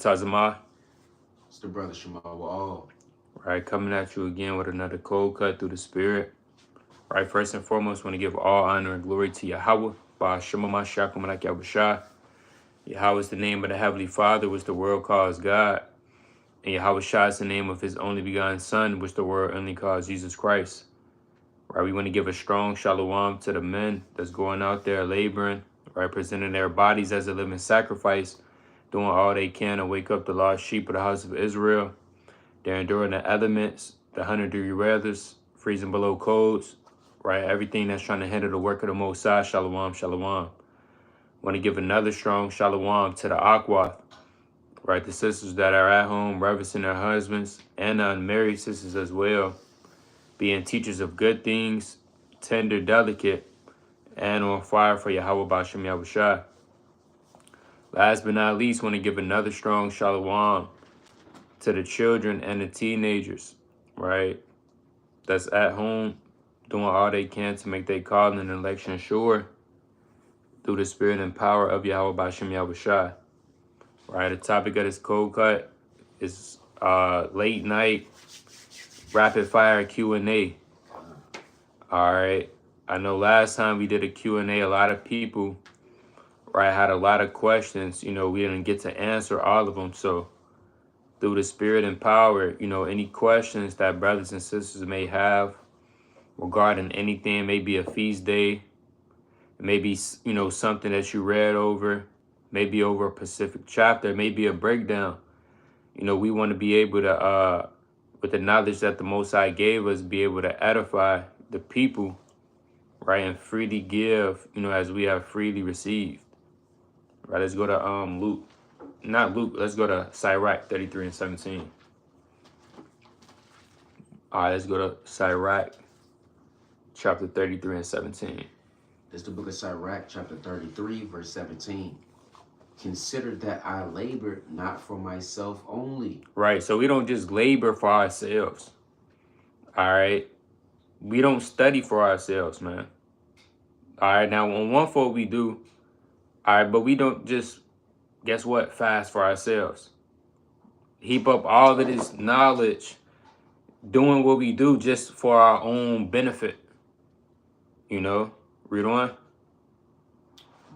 Tazama, It's the brother Shema with all. right, coming at you again with another cold cut through the spirit. Right, first and foremost, want to give all honor and glory to Yahweh, Ba'ashema Mashiach Malak Yahushua. Yahweh is the name of the Heavenly Father, which the world calls God. And Yahweh Shah is the name of his only begotten Son, which the world only calls Jesus Christ. Right, we want to give a strong shalom to the men that's going out there laboring, right, presenting their bodies as a living sacrifice, doing all they can to wake up the lost sheep of the house of Israel. They're enduring the elements, the 100-degree weathers, freezing below codes, right? Everything that's trying to hinder the work of the Most High. Shalom, shalom. Want to give another strong shalom to the Aqua, right? The sisters that are at home, reverencing their husbands, and the unmarried sisters as well, being teachers of good things, tender, delicate, and on fire for Yahweh Bashem Yahushua. Last but not least, want to give another strong shalom to the children and the teenagers, right? That's at home doing all they can to make their call and election sure through the spirit and power of Yahweh Bashem Yahushua. Right, the topic of this cold cut is late night rapid fire Q&A. All right, I know last time we did a Q&A, a lot of people, right, had a lot of questions. We didn't get to answer all of them. So through the spirit and power, any questions that brothers and sisters may have regarding anything, maybe a feast day, maybe, something that you read over, maybe over a specific chapter, maybe a breakdown. We want to be able to, with the knowledge that the Most High gave us, be able to edify the people, right, and freely give, as we have freely received. Right, let's go to Luke. Not Luke, let's go to Sirach 33 and 17. All right, let's go to Sirach chapter 33 and 17. It's the book of Sirach, chapter 33, verse 17. Consider that I labor not for myself only. Right, so we don't just labor for ourselves. All right, we don't study for ourselves, man. All right, now on one fold we do. All right, but we don't just, guess what, fast for ourselves. Heap up all of this knowledge, doing what we do just for our own benefit. Read on.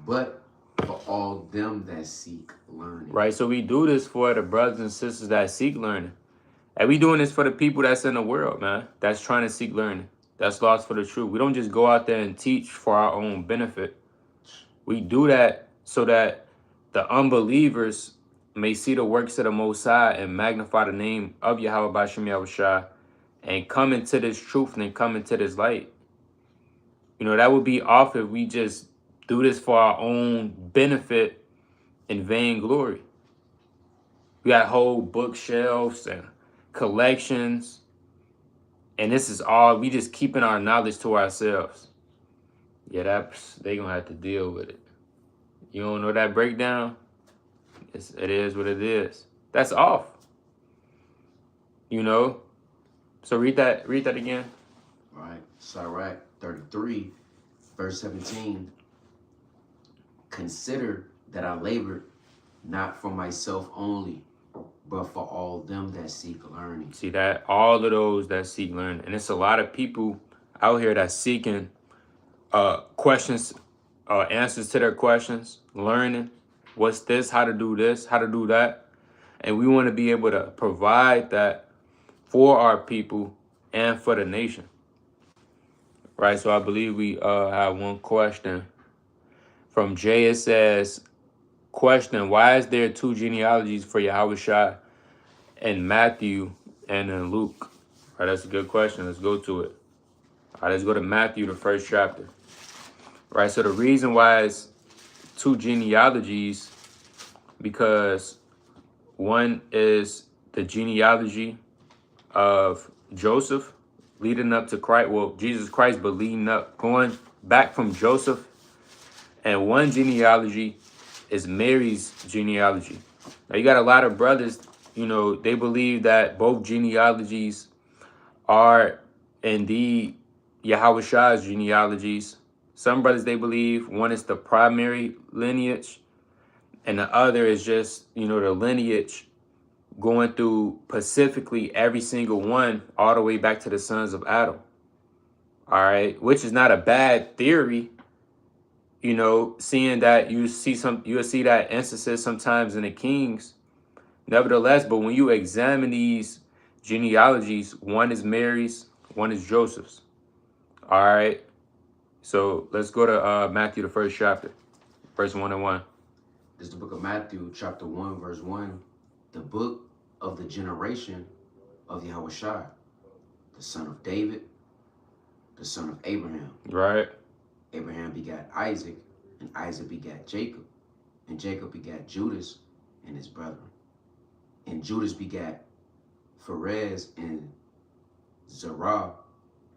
But for all them that seek learning. Right, so we do this for the brothers and sisters that seek learning. And we doing this for the people that's in the world, man, that's trying to seek learning, that's lost for the truth. We don't just go out there and teach for our own benefit. We do that so that the unbelievers may see the works of the Most High and magnify the name of Yahweh Bashem Yahushua and come into this truth and come into this light. That would be off if we just do this for our own benefit and vainglory. We got whole bookshelves and collections, and this is all, we just keeping our knowledge to ourselves. Yeah, they gonna have to deal with it. You don't know that breakdown? It is what it is. That's off. So read that again. All right, Sirach 33, verse 17. Consider that I labored not for myself only, but for all them that seek learning. See that? All of those that seek learning. And it's a lot of people out here that's seeking questions, answers to their questions, learning what's this, how to do this, how to do that. And we want to be able to provide that for our people and for the nation. Right, so I believe we have one question from Jay. It says, question, why is there two genealogies for Yahushua in Matthew and in Luke? All right, that's a good question. Let's go to it. All right, let's go to Matthew, the first chapter. Right, so the reason why it's two genealogies, because one is the genealogy of Joseph leading up to Christ, well, Jesus Christ, but leading up, going back from Joseph. And one genealogy is Mary's genealogy. Now, you got a lot of brothers, they believe that both genealogies are indeed Yahushua's genealogies. Some brothers, they believe one is the primary lineage and the other is just, you know, the lineage going through specifically every single one all the way back to the sons of Adam. All right, which is not a bad theory, you know, seeing that you'll see that instances sometimes in the Kings. Nevertheless, but when you examine these genealogies, one is Mary's, one is Joseph's. All right, so let's go to Matthew, the first chapter, verse 1 and 1. This is the book of Matthew, chapter 1, verse 1. The book of the generation of Yahushua, the son of David, the son of Abraham. Right. Abraham begat Isaac, and Isaac begat Jacob, and Jacob begat Judas and his brethren. And Judas begat Pharez and Zerah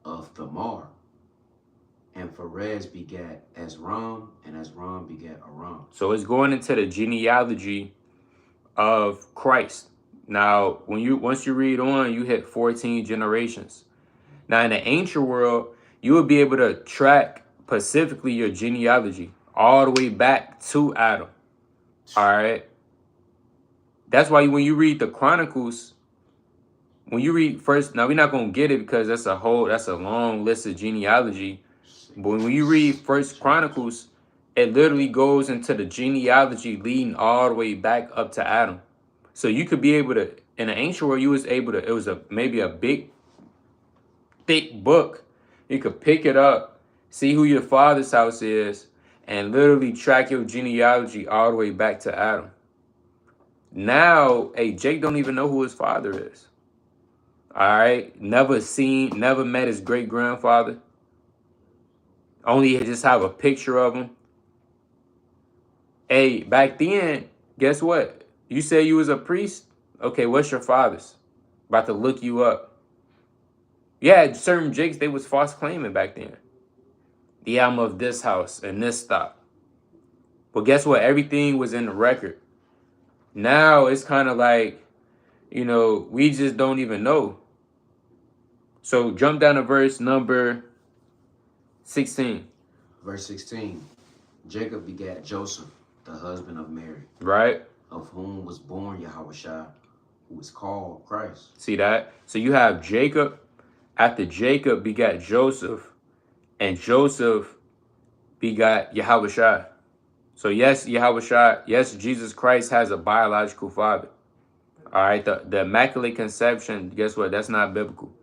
of Thamar. And Pharez begat Ezram, and Ezram begat Aram. So it's going into the genealogy of Christ. Now, once you read on, you hit 14 generations. Now, in the ancient world, you would be able to track specifically your genealogy all the way back to Adam. All right. That's why when you read the Chronicles, when you read first, now we're not gonna get it because that's a long list of genealogy. But when you read First Chronicles, it literally goes into the genealogy leading all the way back up to Adam. So you could be able to, in the ancient world, you was able to, it was maybe a big, thick book. You could pick it up, see who your father's house is, and literally track your genealogy all the way back to Adam. Now, Jake don't even know who his father is. All right, never met his great grandfather. Only just have a picture of him. Hey, back then, guess what? You say you was a priest? Okay, what's your father's? About to look you up. Yeah, certain Jakes, they was false claiming back then. Yeah, I'm of this house and this stock. But guess what? Everything was in the record. Now it's kind of like, you know, we just don't even know. So jump down to verse number 16. Verse 16. Jacob begat Joseph, the husband of Mary. Right. Of whom was born Yahushua, who is called Christ. See that? So you have Jacob. After Jacob begat Joseph, and Joseph begat Yahushua. So yes, Yahushua, yes, Jesus Christ has a biological father. All right, the Immaculate Conception, guess what? That's not biblical.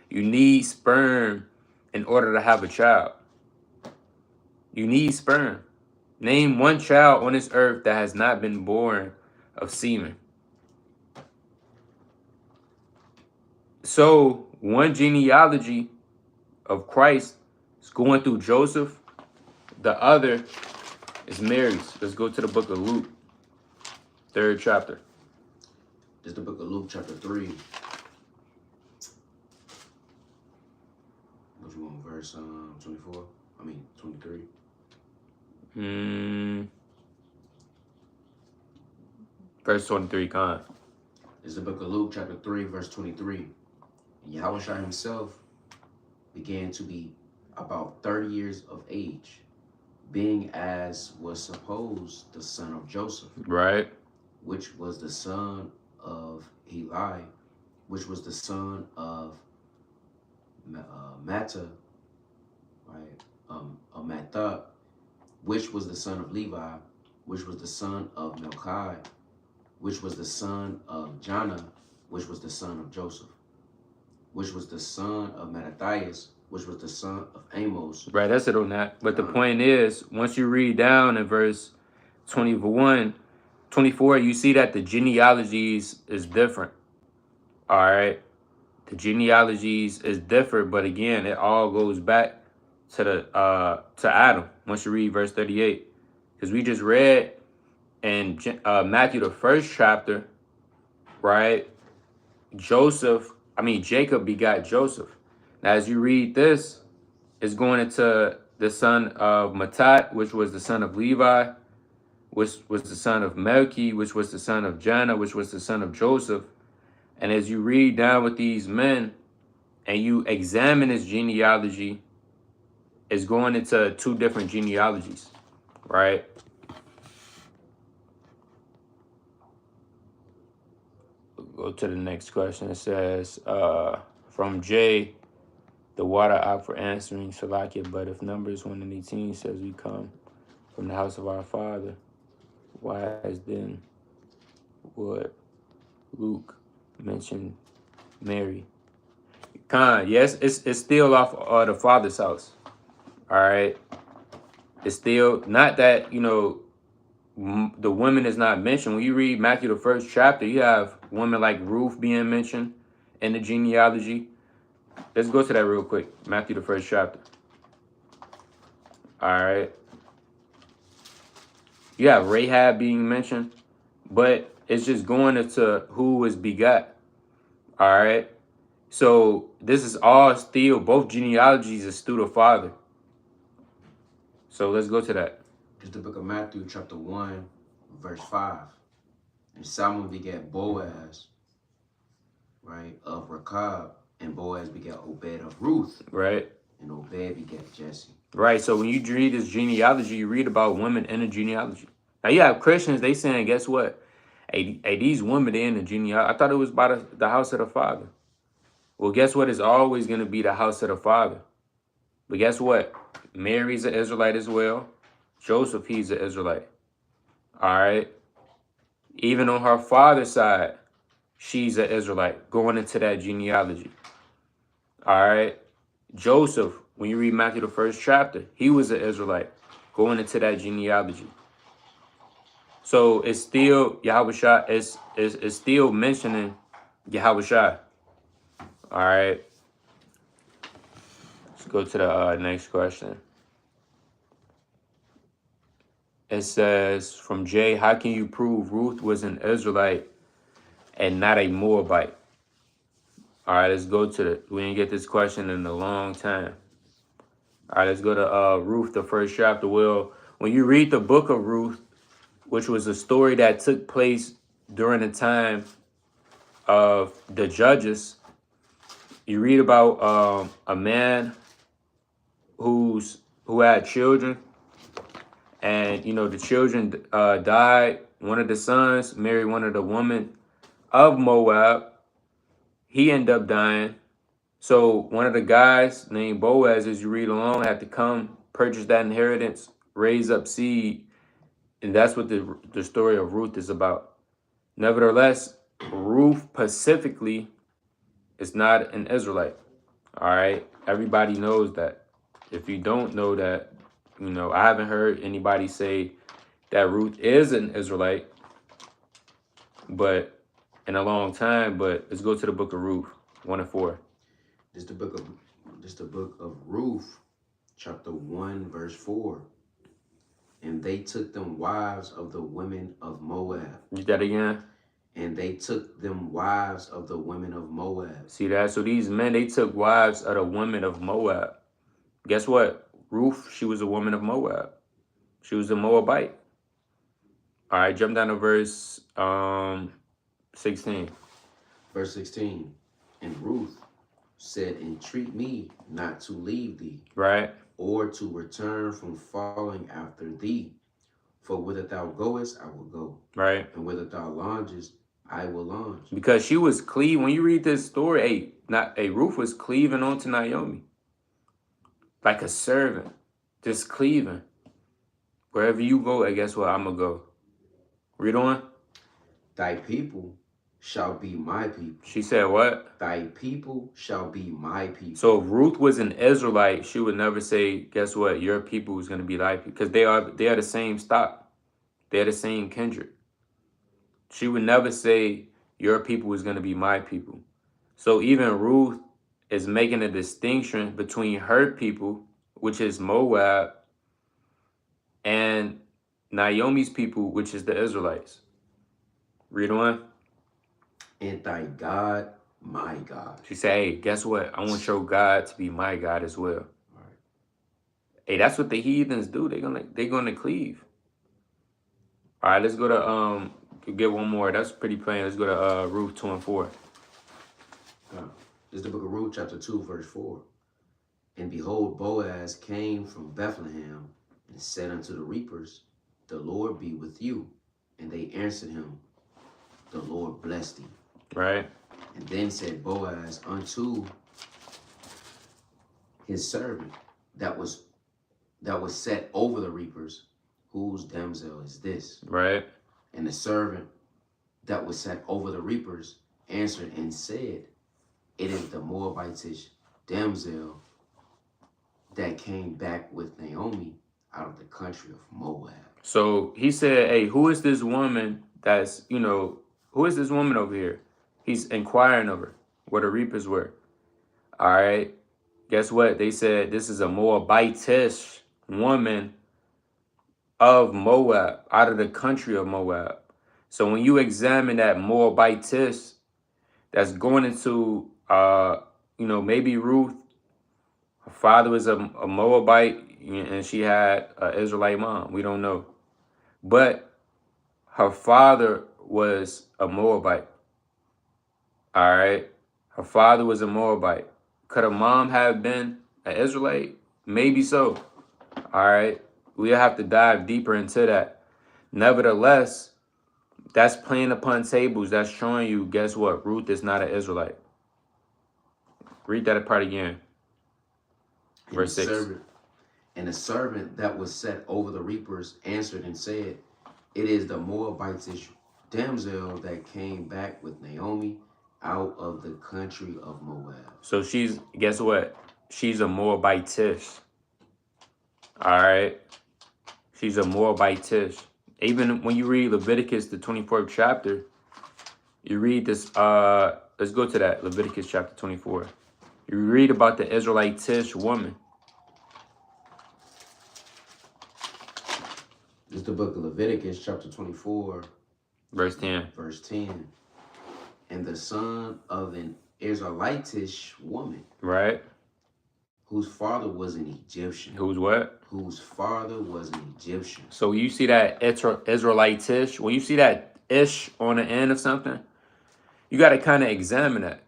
You need sperm in order to have a child. You need sperm. Name one child on this earth that has not been born of semen. So one genealogy of Christ is going through Joseph. The other is Mary's. Let's go to the book of Luke, 3rd chapter. This is the book of Luke, chapter 3. What you want, verse 24? 23. Verse 23, Khan. This is the book of Luke, chapter 3, verse 23. And Yahushua himself began to be about 30 years of age, being as was supposed the son of Joseph. Right. Which was the son of Heli, which was the son of Mattah, right? Mattah, which was the son of Levi, which was the son of Melchi, which was the son of Jonah, which was the son of Joseph, which was the son of Mattathias, which was the son of Amos. Right, that's it on that. But the point is, once you read down in verse 24, you see that the genealogies is different. All right. The genealogies is different, but again, it all goes back to Adam. Once you read verse 38, because we just read in Matthew, the 1st chapter, right? Jacob begot Joseph. Now, as you read this, it's going into the son of Mattat, which was the son of Levi, which was the son of Melchi, which was the son of Jonah, which was the son of Joseph. And as you read down with these men and you examine his genealogy, it's going into 2 different genealogies, right? Go to the next question. It says, from Jay, the water out for answering Salakia, but if Numbers 1 and 18 says we come from the house of our father, why is then would Luke mention Mary? Yes, it's still off the father's house. All right. It's still not that, the women is not mentioned. When you read Matthew, the first chapter, you have women like Ruth being mentioned in the genealogy. Let's go to that real quick. Matthew, the first chapter. All right. You have Rahab being mentioned, but it's just going into who was begot. All right. So this is all still, both genealogies is still the father. So let's go to that. It's the book of Matthew, chapter 1, verse 5. And Salmon begat Boaz, right, of Rechab, and Boaz begat Obed of Ruth, Right. and Obed begat Jesse. Right. So when you read this genealogy, you read about women in the genealogy. Now you have Christians, they saying, guess what? Hey, these women, they in the genealogy. I thought it was by the house of the father. Well, guess what? It's always going to be the house of the father. But guess what? Mary's an Israelite as well. Joseph, he's an Israelite. All right. Even on her father's side, she's an Israelite going into that genealogy. All right. Joseph, when you read Matthew, the first chapter, he was an Israelite going into that genealogy. So it's still Yahushua, it's still mentioning Yahushua. All right. Let's go to the next question. It says, from Jay, how can you prove Ruth was an Israelite and not a Moabite? All right, let's go to we didn't get this question in a long time. All right, let's go to Ruth, the first chapter. Well, when you read the book of Ruth, which was a story that took place during the time of the judges, you read about a man who had children, and the children died. One of the sons married one of the women of Moab. He ended up dying. So one of the guys named Boaz, as you read along, had to come purchase that inheritance, raise up seed, and that's what the story of Ruth is about. Nevertheless, Ruth specifically is not an Israelite. All right, everybody knows that. If you don't know that, I haven't heard anybody say that Ruth is an Israelite, but in a long time. But let's go to the book of Ruth, 1 and 4. This the book of Ruth, chapter 1, verse 4. And they took them wives of the women of Moab. Read that again. And they took them wives of the women of Moab. See that? So these men, they took wives of the women of Moab. Guess what? Ruth, she was a woman of Moab. She was a Moabite. All right, jump down to verse 16. Verse 16. And Ruth said, entreat me not to leave thee. Right. Or to return from following after thee. For whither thou goest, I will go. Right. And whither thou launchest, I will launch. Because she was cleaving. When you read this story, Ruth was cleaving onto Naomi. Like a servant. Just cleaving. Wherever you go, I guess what I'm going to go. Read on. Thy people shall be my people. She said what? Thy people shall be my people. So if Ruth was an Israelite, she would never say, guess what? Your people is going to be thy people. Because they are the same stock. They're the same kindred. She would never say, your people is going to be my people. So even Ruth is making a distinction between her people, which is Moab, and Naomi's people, which is the Israelites. Read on. And thy God, my God. She said, hey, guess what? I want your God to be my God as well. Right. Hey, that's what the heathens do. They're gonna cleave. All right, let's go to get one more. That's pretty plain. Let's go to Ruth 2 and 4. This is the book of Ruth, chapter 2, verse 4. And behold, Boaz came from Bethlehem and said unto the reapers, the Lord be with you. And they answered him, the Lord bless thee. Right. And then said Boaz unto his servant that was set over the reapers, whose damsel is this? Right. And the servant that was set over the reapers answered and said, it is the Moabitish damsel that came back with Naomi out of the country of Moab. So he said, hey, who is this woman that's, who is this woman over here? He's inquiring of her where the reapers were. All right. Guess what? They said this is a Moabitish woman of Moab, out of the country of Moab. So when you examine that Moabitish, that's going into, maybe Ruth, her father was a Moabite, and she had an Israelite mom. We don't know. But her father was a Moabite. All right. Her father was a Moabite. Could her mom have been an Israelite? Maybe so. All right. We'll have to dive deeper into that. Nevertheless, that's playing upon tables. That's showing you, guess what? Ruth is not an Israelite. Read that part again. Verse 6. And the servant that was set over the reapers answered and said, it is the Moabitish damsel that came back with Naomi out of the country of Moab. So she's, guess what? She's a Moabitish. All right. She's a Moabitish. Even when you read Leviticus, the 24th chapter, you read this. Let's go to that. Leviticus chapter 24. You read about the Israelitish woman. This is the book of Leviticus, chapter 24, verse 10. Verse 10. And the son of an Israelitish woman. Right. Whose father was an Egyptian. Whose what? Whose father was an Egyptian. So you see that Israelitish, when you see that ish on the end of something, you got to kind of examine that.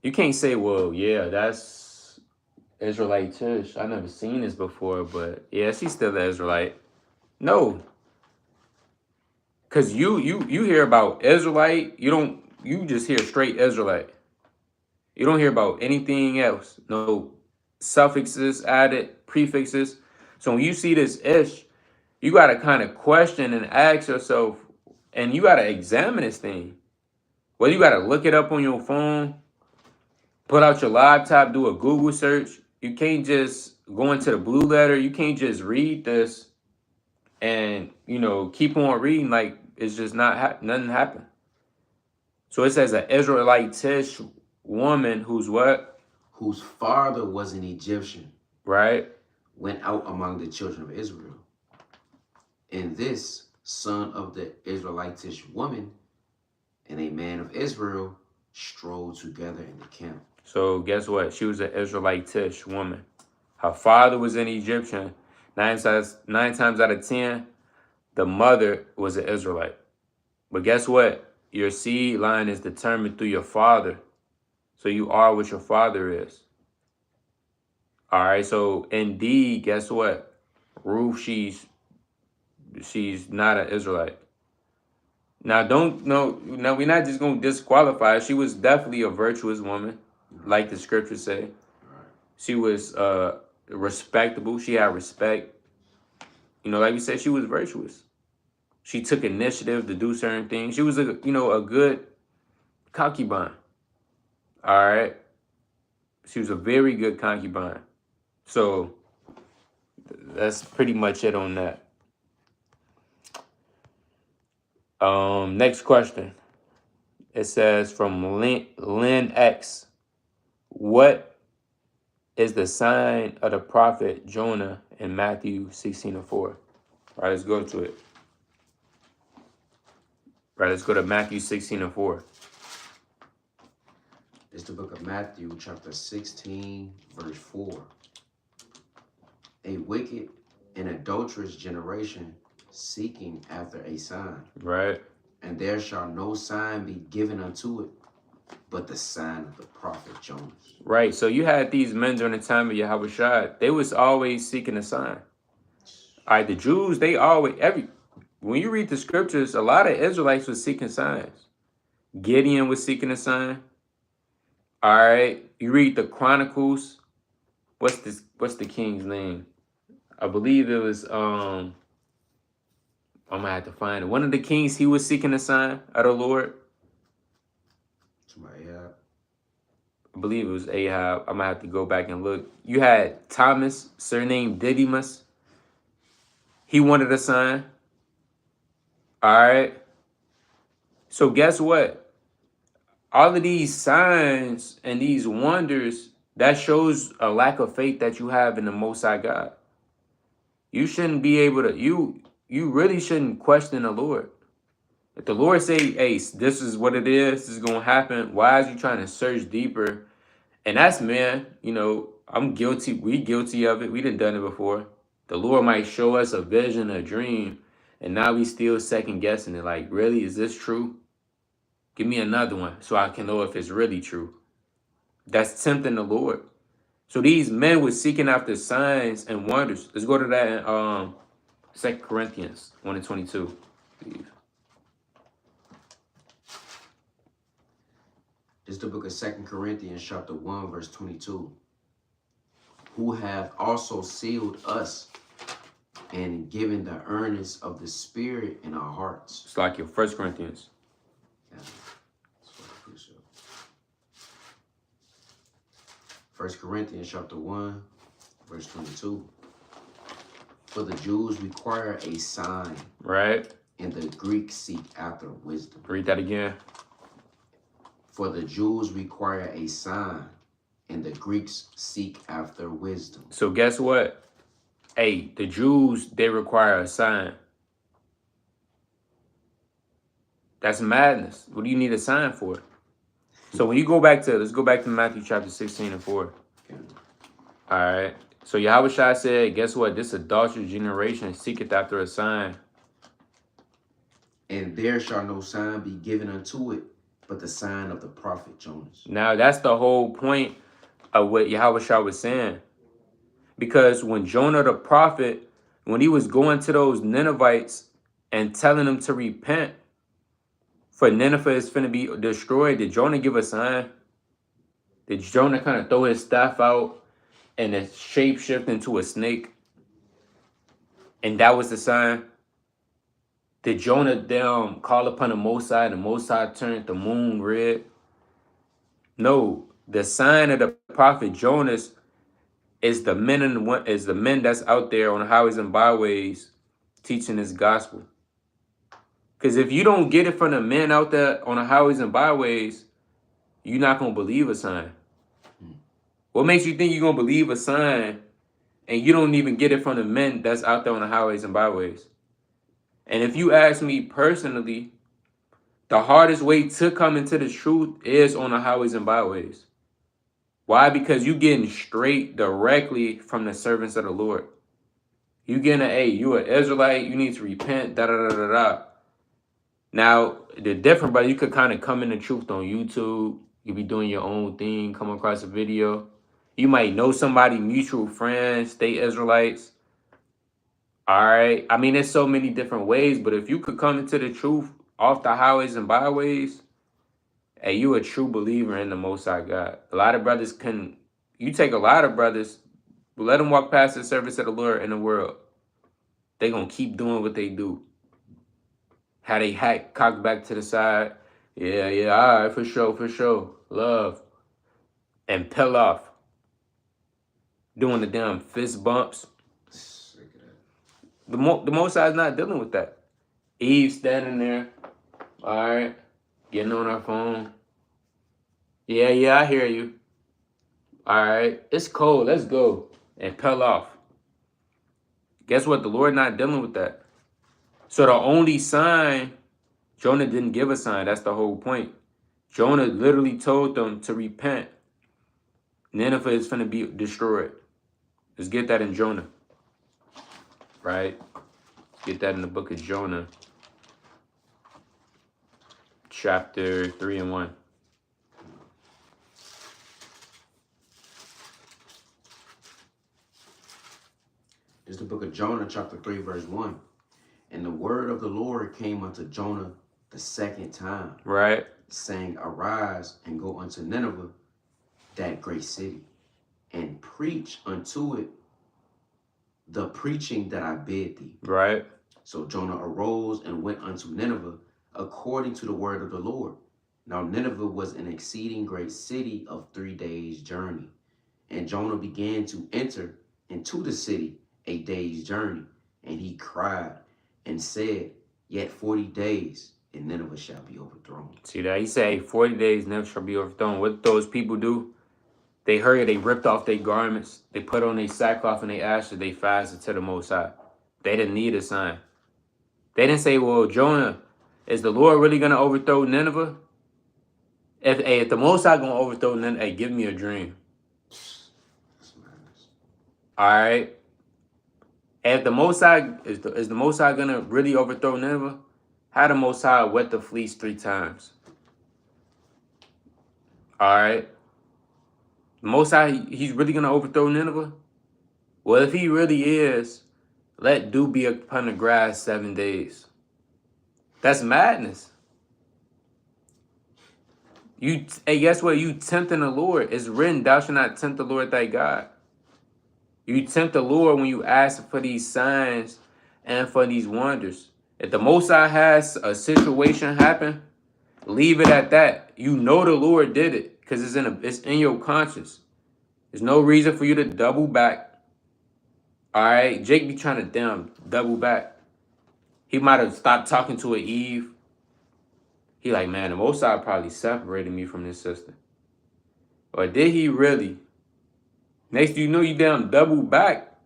You can't say, well, yeah, that's Israelitish. I never seen this before, but yeah, she's still an Israelite. No. Because you hear about Israelite, you just hear straight Israelite. You don't hear about anything else. No suffixes added, prefixes. So when you see this ish, you got to kind of question and ask yourself, and you got to examine this thing. Well, you got to look it up on your phone, put out your laptop, do a Google search. You can't just go into the blue letter. You can't just read this and, keep on reading like it's just nothing happened. So it says an Israelitish woman who's what? Whose father was an Egyptian. Right. Went out among the children of Israel. And this son of the Israelitish woman and a man of Israel strolled together in the camp. So guess what? She was an Israelitish woman. Her father was an Egyptian. 9 times out of 10, the mother was an Israelite. But guess what? Your seed line is determined through your father. So you are what your father is. All right. So indeed, guess what? Ruth, she's not an Israelite. Now, we're not just going to disqualify her. She was definitely a virtuous woman, like the scriptures say. She was respectable. She had respect. Like we said, she was virtuous. She took initiative to do certain things. She was a good concubine. All right. She was a very good concubine. So that's pretty much it on that. Next question. It says from Lynn X. What is the sign of the prophet Jonah in Matthew 16:4? All right, let's go to it. Right, let's go to Matthew 16:4. It's the book of Matthew, chapter 16, verse 4. A wicked and adulterous generation seeking after a sign. Right. And there shall no sign be given unto it, but the sign of the prophet Jonas. Right. So you had these men during the time of Yahushua. They was always seeking a sign. All right, the Jews, when you read the scriptures, a lot of Israelites were seeking signs. Gideon was seeking a sign. All right. You read the Chronicles. What's the king's name? I believe it was I'm gonna have to find it. One of the kings, he was seeking a sign of the Lord. Somebody, yeah. I believe it was Ahab. I'm gonna have to go back and look. You had Thomas, surnamed Didymus. He wanted a sign. All right. So guess what? All of these signs and these wonders, that shows a lack of faith that you have in the Most High God. You shouldn't be able to, you really shouldn't question the Lord. If the Lord say, hey, this is what it is, this is going to happen, why is you trying to search deeper? And that's, man, I'm guilty. We guilty of it. We done it before. The Lord might show us a vision, a dream, and now we still second guessing it. Like, really, is this true? Give me another one so I can know if it's really true. That's tempting the Lord. So these men were seeking after signs and wonders. Let's go to that in 2 Corinthians 1:22. This is the book of 2 Corinthians chapter 1, verse 22. Who have also sealed us and given the earnest of the Spirit in our hearts. It's like your 1 Corinthians. Yeah. That's what I'm pretty sure. 1 Corinthians chapter 1, verse 22. For the Jews require a sign. Right. And the Greeks seek after wisdom. Read that again. For the Jews require a sign, and the Greeks seek after wisdom. So guess what? Hey, the Jews, they require a sign. That's madness. What do you need a sign for? So when you go back to, let's go back to Matthew chapter 16 and 4. Okay. All right. So Yahushua said, guess what? This adulterous generation seeketh after a sign. And there shall no sign be given unto it, but the sign of the prophet Jonas. Now, that's the whole point of what Yahushua was saying. Because when Jonah the prophet, when he was going to those Ninevites and telling them to repent, for Nineveh is finna be destroyed, did Jonah give a sign? Did Jonah kind of throw his staff out and it shape shift into a snake? And that was the sign? Did Jonah call upon the Most High and the Most High turned the moon red? No, the sign of the prophet Jonas is the men that's out there on the highways and byways teaching this gospel. Because if you don't get it from the men out there on the highways and byways, you're not going to believe a sign. What makes you think you're going to believe a sign and you don't even get it from the men that's out there on the highways and byways? And if you ask me personally, the hardest way to come into the truth is on the highways and byways. Why? Because you getting straight directly from the servants of the Lord. You getting you an Israelite, you need to repent, da-da-da-da-da. Now, the different, but you could kind of come in the truth on YouTube. You be doing your own thing, come across a video. You might know somebody, mutual friends, stay Israelites. All right. I mean, there's so many different ways, but if you could come into the truth off the highways and byways, hey, you a true believer in the Most High God. A lot of brothers you take a lot of brothers, let them walk past the service of the Lord in the world. They gonna keep doing what they do. How they hat cocked back to the side. Yeah, all right, for sure. Love. And peel off. Doing the damn fist bumps. The Most High is not dealing with that. Eve standing there. All right. Getting on her phone. Yeah, I hear you. All right. It's cold. Let's go. And peel off. Guess what? The Lord not dealing with that. So the only sign, Jonah didn't give a sign. That's the whole point. Jonah literally told them to repent. Nineveh is going to be destroyed. Let's get that in Jonah. Right? Get that in the book of Jonah. Chapter 3 and 1. This is the book of Jonah, chapter 3, verse 1. And the word of the Lord came unto Jonah the second time. Right. saying, Arise and go unto Nineveh, that great city, and preach unto it the preaching that I bid thee. Right. So Jonah arose and went unto Nineveh according to the word of the Lord. Now Nineveh was an exceeding great city of 3 days' journey. And Jonah began to enter into the city a day's journey. And he cried and said, Yet 40 days, and Nineveh shall be overthrown. See that? He said, 40 days never shall be overthrown. What those people do? They hurried, they ripped off their garments, they put on their sackcloth and their ashes, they fasted to the Most High. They didn't need a sign. They didn't say, well, Jonah, is the Lord really going to overthrow Nineveh? If the Most High going to overthrow Nineveh, hey, give me a dream. All right? If the Most High, is the Most High going to really overthrow Nineveh? How the Most High wet the fleece 3 times? All right? The Most High, he's really going to overthrow Nineveh? Well, if he really is, let dew be upon the grass 7 days. That's madness. Hey, guess what? You tempting the Lord. It's written, thou shalt not tempt the Lord thy God. You tempt the Lord when you ask for these signs and for these wonders. If the Most High has a situation happen, leave it at that. You know the Lord did it because it's in your conscience. There's no reason for you to double back. All right, Jake be trying to double back. He might have stopped talking to Eve. He like, man, the Most High probably separated me from this sister. Or did he really? Next thing you know, you damn double back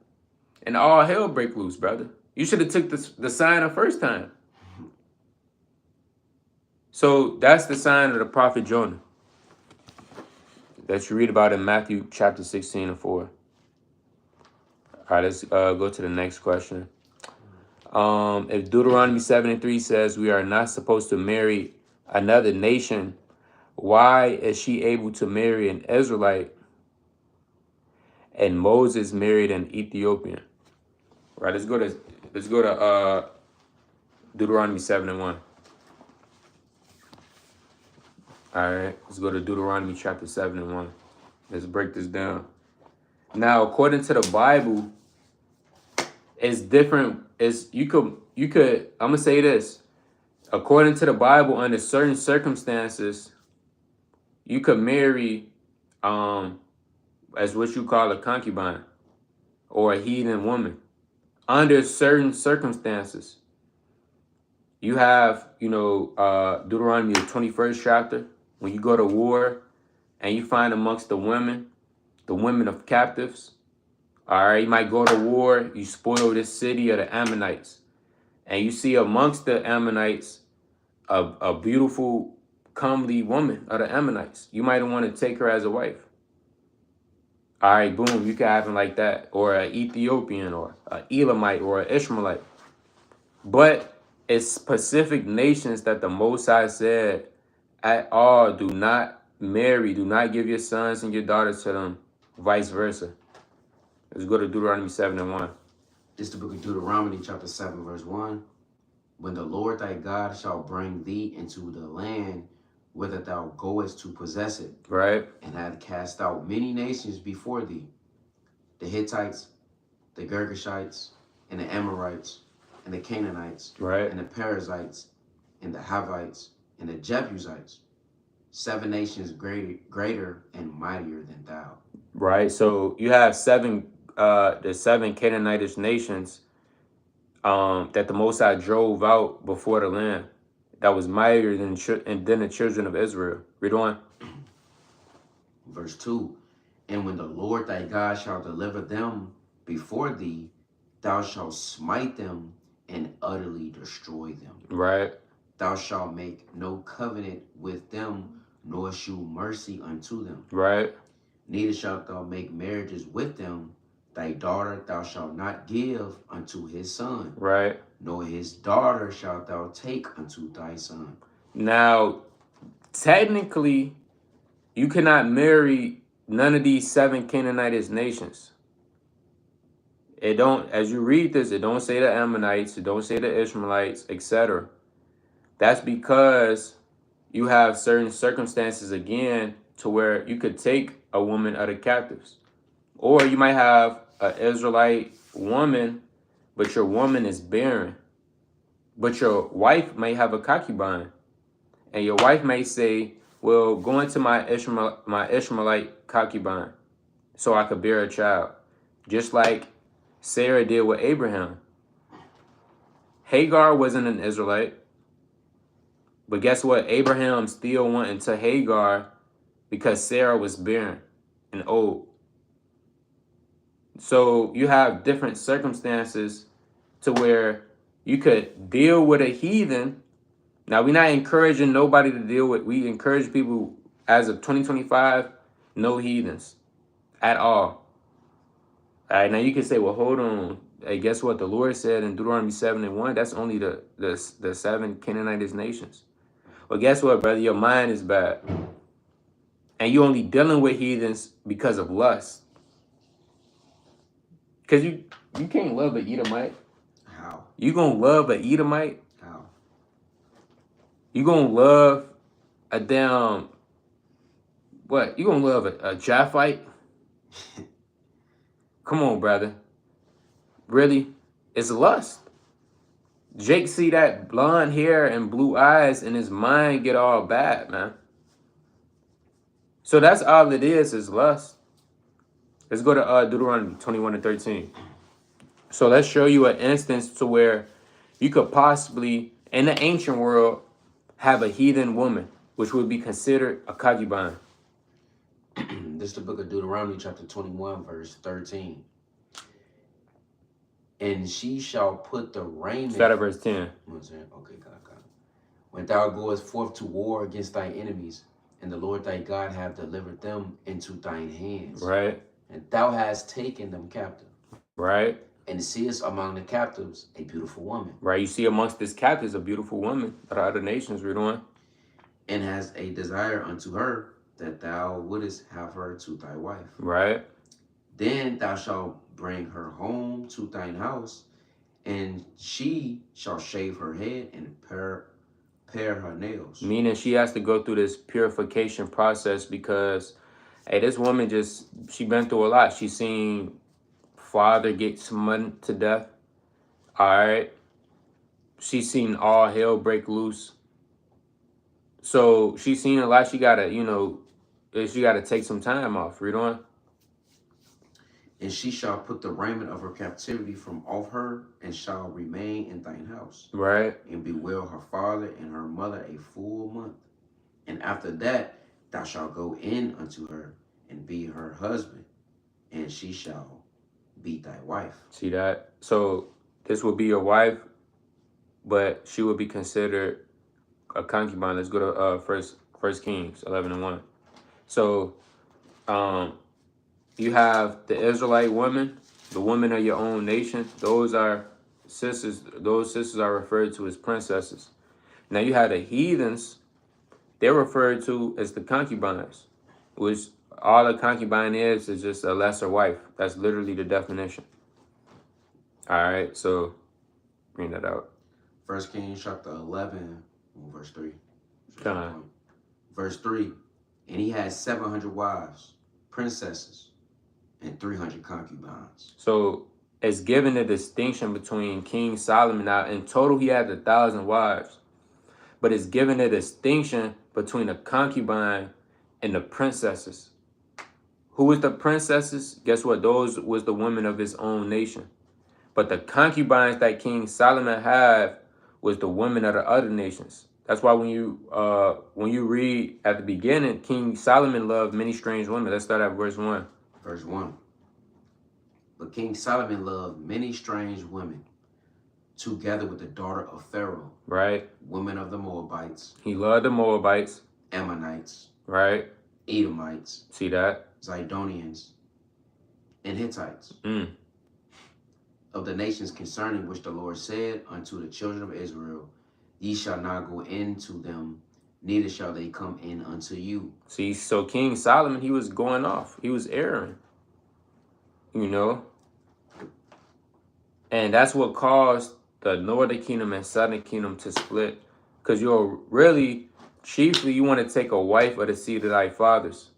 and all hell break loose, brother. You should have took the sign the first time. So that's the sign of the prophet Jonah that you read about in Matthew chapter 16 and 4. All right, let's go to the next question. If Deuteronomy 7 and 3 says we are not supposed to marry another nation, why is she able to marry an Israelite and Moses married an Ethiopian? Right, let's go to Deuteronomy 7 and 1. All right, let's go to Deuteronomy chapter 7 and 1. Let's break this down. Now, according to the Bible, it's different. You could, I'm gonna say this. According to the Bible, under certain circumstances, you could marry as what you call a concubine or a heathen woman. Under certain circumstances. You have, Deuteronomy, the 21st chapter, when you go to war and you find amongst the women of captives. All right, you might go to war, you spoil this city of the Ammonites. And you see amongst the Ammonites a beautiful, comely woman of the Ammonites. You might want to take her as a wife. All right, boom, you can have him like that. Or an Ethiopian or an Elamite or an Ishmaelite. But it's specific nations that the Most High said at all, do not marry, do not give your sons and your daughters to them, vice versa. Let's go to Deuteronomy 7 and 1. This is the book of Deuteronomy, chapter 7, verse 1. When the Lord thy God shall bring thee into the land whither thou goest to possess it, right, and hath cast out many nations before thee, the Hittites, the Girgashites, and the Amorites, and the Canaanites, right, and the Perizzites, and the Hivites, and the Jebusites, 7 nations greater and mightier than thou. Right. So you have the 7 Canaanitish nations that the Most High drove out before the land that was mightier than the children of Israel. Read on. Verse 2. And when the Lord thy God shall deliver them before thee, thou shalt smite them and utterly destroy them. Right. Thou shalt make no covenant with them, nor shew mercy unto them. Right. Neither shalt thou make marriages with them. Thy daughter thou shalt not give unto his son. Right. Nor his daughter shalt thou take unto thy son. Now, technically, you cannot marry none of these 7 Canaanitish nations. It don't, as you read this, it don't say the Ammonites, it don't say the Ishmaelites, etc. That's because you have certain circumstances again to where you could take a woman out of captives. Or you might have an Israelite woman, but your woman is barren. But your wife may have a concubine. And your wife may say, well, go into my Ishmaelite concubine so I could bear a child. Just like Sarah did with Abraham. Hagar wasn't an Israelite. But guess what? Abraham still went into Hagar because Sarah was barren and old. So you have different circumstances to where you could deal with a heathen. Now, we're not encouraging nobody to deal with. We encourage people as of 2025, no heathens at all. All right, now you can say, well, hold on. Hey, guess what? The Lord said in Deuteronomy 7:1, that's only the 7 Canaanite nations. Well, guess what, brother? Your mind is bad. And you're only dealing with heathens because of lust. Because you can't love an Edomite. How? You gonna love an Edomite? How? You gonna love a damn, what? You gonna love a Japhite? Come on, brother. Really? It's lust. Jake see that blonde hair and blue eyes and his mind get all bad, man. So that's all it is lust. Let's go to Deuteronomy 21:13. So let's show you an instance to where you could possibly, in the ancient world, have a heathen woman, which would be considered a concubine. This is the book of Deuteronomy, chapter 21, verse 13. And she shall put the raiment. Start at verse 10. Okay, God. When thou goest forth to war against thy enemies, and the Lord thy God hath delivered them into thine hands. Right. And thou hast taken them captive. Right. And seest among the captives a beautiful woman. Right. You see amongst this captives a beautiful woman that other nations were doing. And has a desire unto her, that thou wouldest have her to thy wife. Right. Then thou shalt bring her home to thine house, and she shall shave her head and pare her nails. Meaning she has to go through this purification process because, hey, this woman she been through a lot. She seen father get smutted to death. All right. She seen all hell break loose. So she seen a lot. She gotta take some time off. Read on. And she shall put the raiment of her captivity from off her, and shall remain in thine house. Right. And bewail her father and her mother a full month. And after that thou shalt go in unto her, and be her husband, and she shall be thy wife. See that? So this would be your wife, but she would be considered a concubine. Let's go to First Kings 11:1. So you have the Israelite women, the women of your own nation. Those are sisters. Those sisters are referred to as princesses. Now you have the heathens. They're referred to as the concubines, which all a concubine is just a lesser wife. That's literally the definition. All right, so bring that out. 1 Kings chapter 11, verse 3. Come. Verse 3. And he had 700 wives, princesses, and 300 concubines. So it's given a distinction between King Solomon. Now, in total, he had 1,000 wives. But it's given a distinction between a concubine and the princesses. Who was the princesses? Guess what? Those was the women of his own nation. But the concubines that King Solomon had was the women of the other nations. That's why when you read at the beginning, King Solomon loved many strange women. Let's start at verse 1. Verse 1. But King Solomon loved many strange women, together with the daughter of Pharaoh. Right. Women of the Moabites. He loved the Moabites. Ammonites. Right. Edomites. See that? Zidonians. And Hittites. Of the nations concerning which the Lord said unto the children of Israel, ye shall not go into them, neither shall they come in unto you. See, so King Solomon, he was going off. He was erring. And that's what caused the northern kingdom and southern kingdom to split. Because really, Chiefly, you want to take a wife of the seed of thy fathers.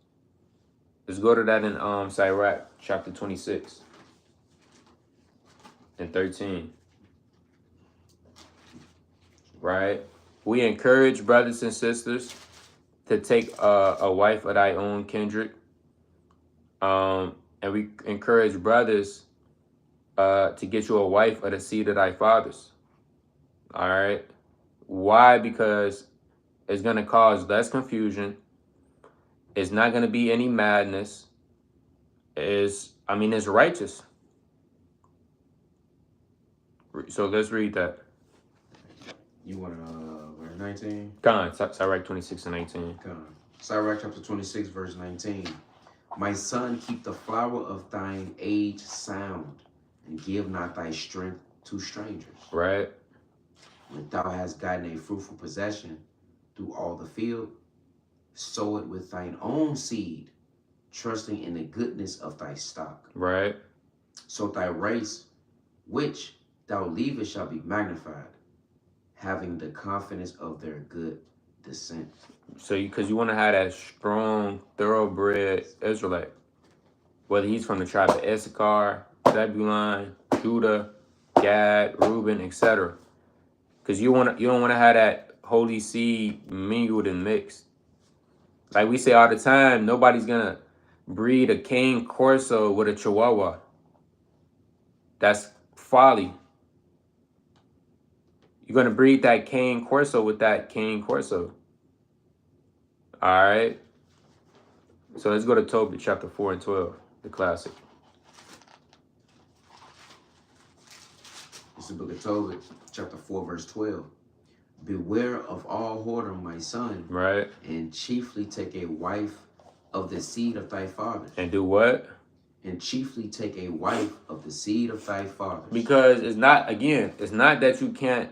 Let's go to that in Sirach, chapter 26 and 13. Right? We encourage brothers and sisters to take a wife of thy own kindred. And we encourage brothers to get you a wife of the seed of thy fathers. All right? Why? Because it's going to cause less confusion. It's not going to be any madness. It's righteous. So let's read that. You want verse 19? Come on, Sirach 26 and 19. Come on. Sirach chapter 26, verse 19. My son, keep the flower of thine age sound, and give not thy strength to strangers. Right. When thou hast gotten a fruitful possession through all the field, sow it with thine own seed, trusting in the goodness of thy stock. Right. So thy race, which thou leavest, shall be magnified, having the confidence of their good descent. So because you want to have that strong, thoroughbred Israelite, whether he's from the tribe of Issachar, Zebulun, Judah, Gad, Reuben, etc. Because you don't want to have that holy seed mingled and mixed. Like we say all the time, nobody's gonna breed a Cane Corso with a Chihuahua. That's folly. You're gonna breed that Cane Corso with that Cane Corso. All right. So let's go to Tobit chapter 4 and 12, the classic. It's the book of Tobit, chapter 4, verse 12. Beware of all whoredom, my son. Right. And chiefly take a wife of the seed of thy fathers. And do what? And chiefly take a wife of the seed of thy fathers. Because it's not that you can't,